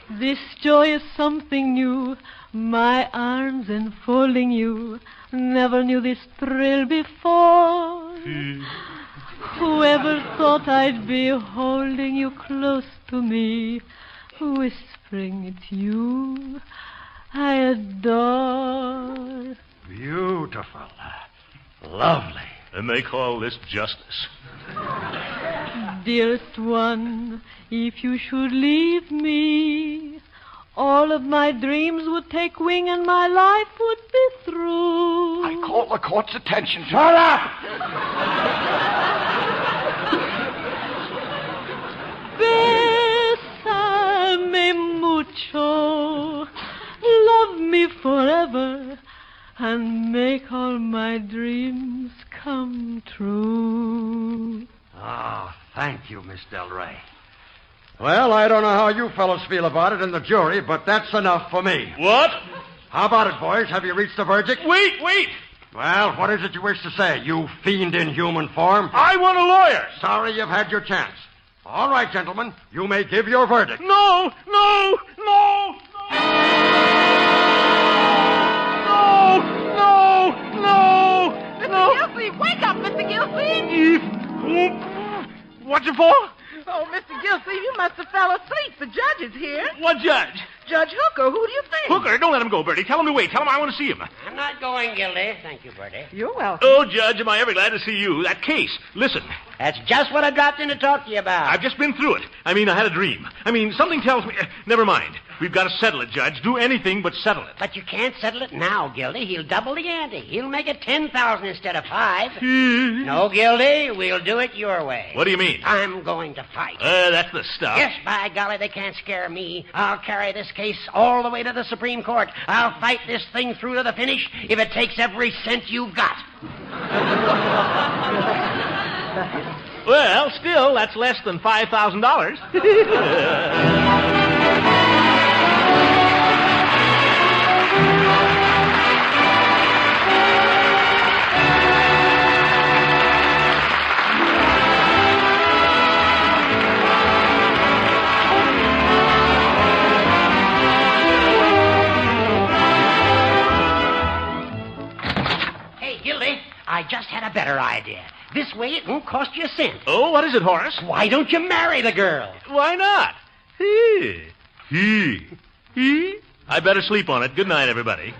This joy is something new. My arms enfolding you. Never knew this thrill before. Whoever thought I'd be holding you close to me, whispering it to you, I adore. Beautiful. Lovely. And they call this justice. Dearest one, if you should leave me, all of my dreams would take wing and my life would be through. I call the court's attention to... Shut up! Bésame mucho, love me forever, and make all my dreams come true. Oh, thank you, Miss Del Rey. Well, I don't know how you fellows feel about it in the jury, but that's enough for me. What? How about it, boys? Have you reached a verdict? Wait! Well, what is it you wish to say, you fiend in human form? I want a lawyer. Sorry you've had your chance. All right, gentlemen, you may give your verdict. No! Mr. Gildersleeve, wake up, Mr. Gildersleeve! What's it for? Oh, Mr. Gildersleeve, you must have fell asleep. The judge is here. What judge? Judge Hooker. Who do you think? Hooker, don't let him go, Bertie. Tell him to wait. Tell him I want to see him. I'm not going, Gildy. Thank you, Bertie. You're welcome. Oh, Judge, am I ever glad to see you. That case. Listen. That's just what I dropped in to talk to you about. I've just been through it. I had a dream. Something tells me... never mind. We've got to settle it, Judge. Do anything but settle it. But you can't settle it now, Gildy. He'll double the ante. He'll make it 10,000 instead of 5. No, Gildy, we'll do it your way. What do you mean? I'm going to fight. That's the stuff. Yes, by golly, they can't scare me. I'll carry this case all the way to the Supreme Court. I'll fight this thing through to the finish if it takes every cent you've got. Well, still, that's less than $5,000. Hey, Gildy, I just had a better idea. This way it won't cost you a cent. Oh, what is it, Horace? Why don't you marry the girl? Why not? I better sleep on it. Good night, everybody.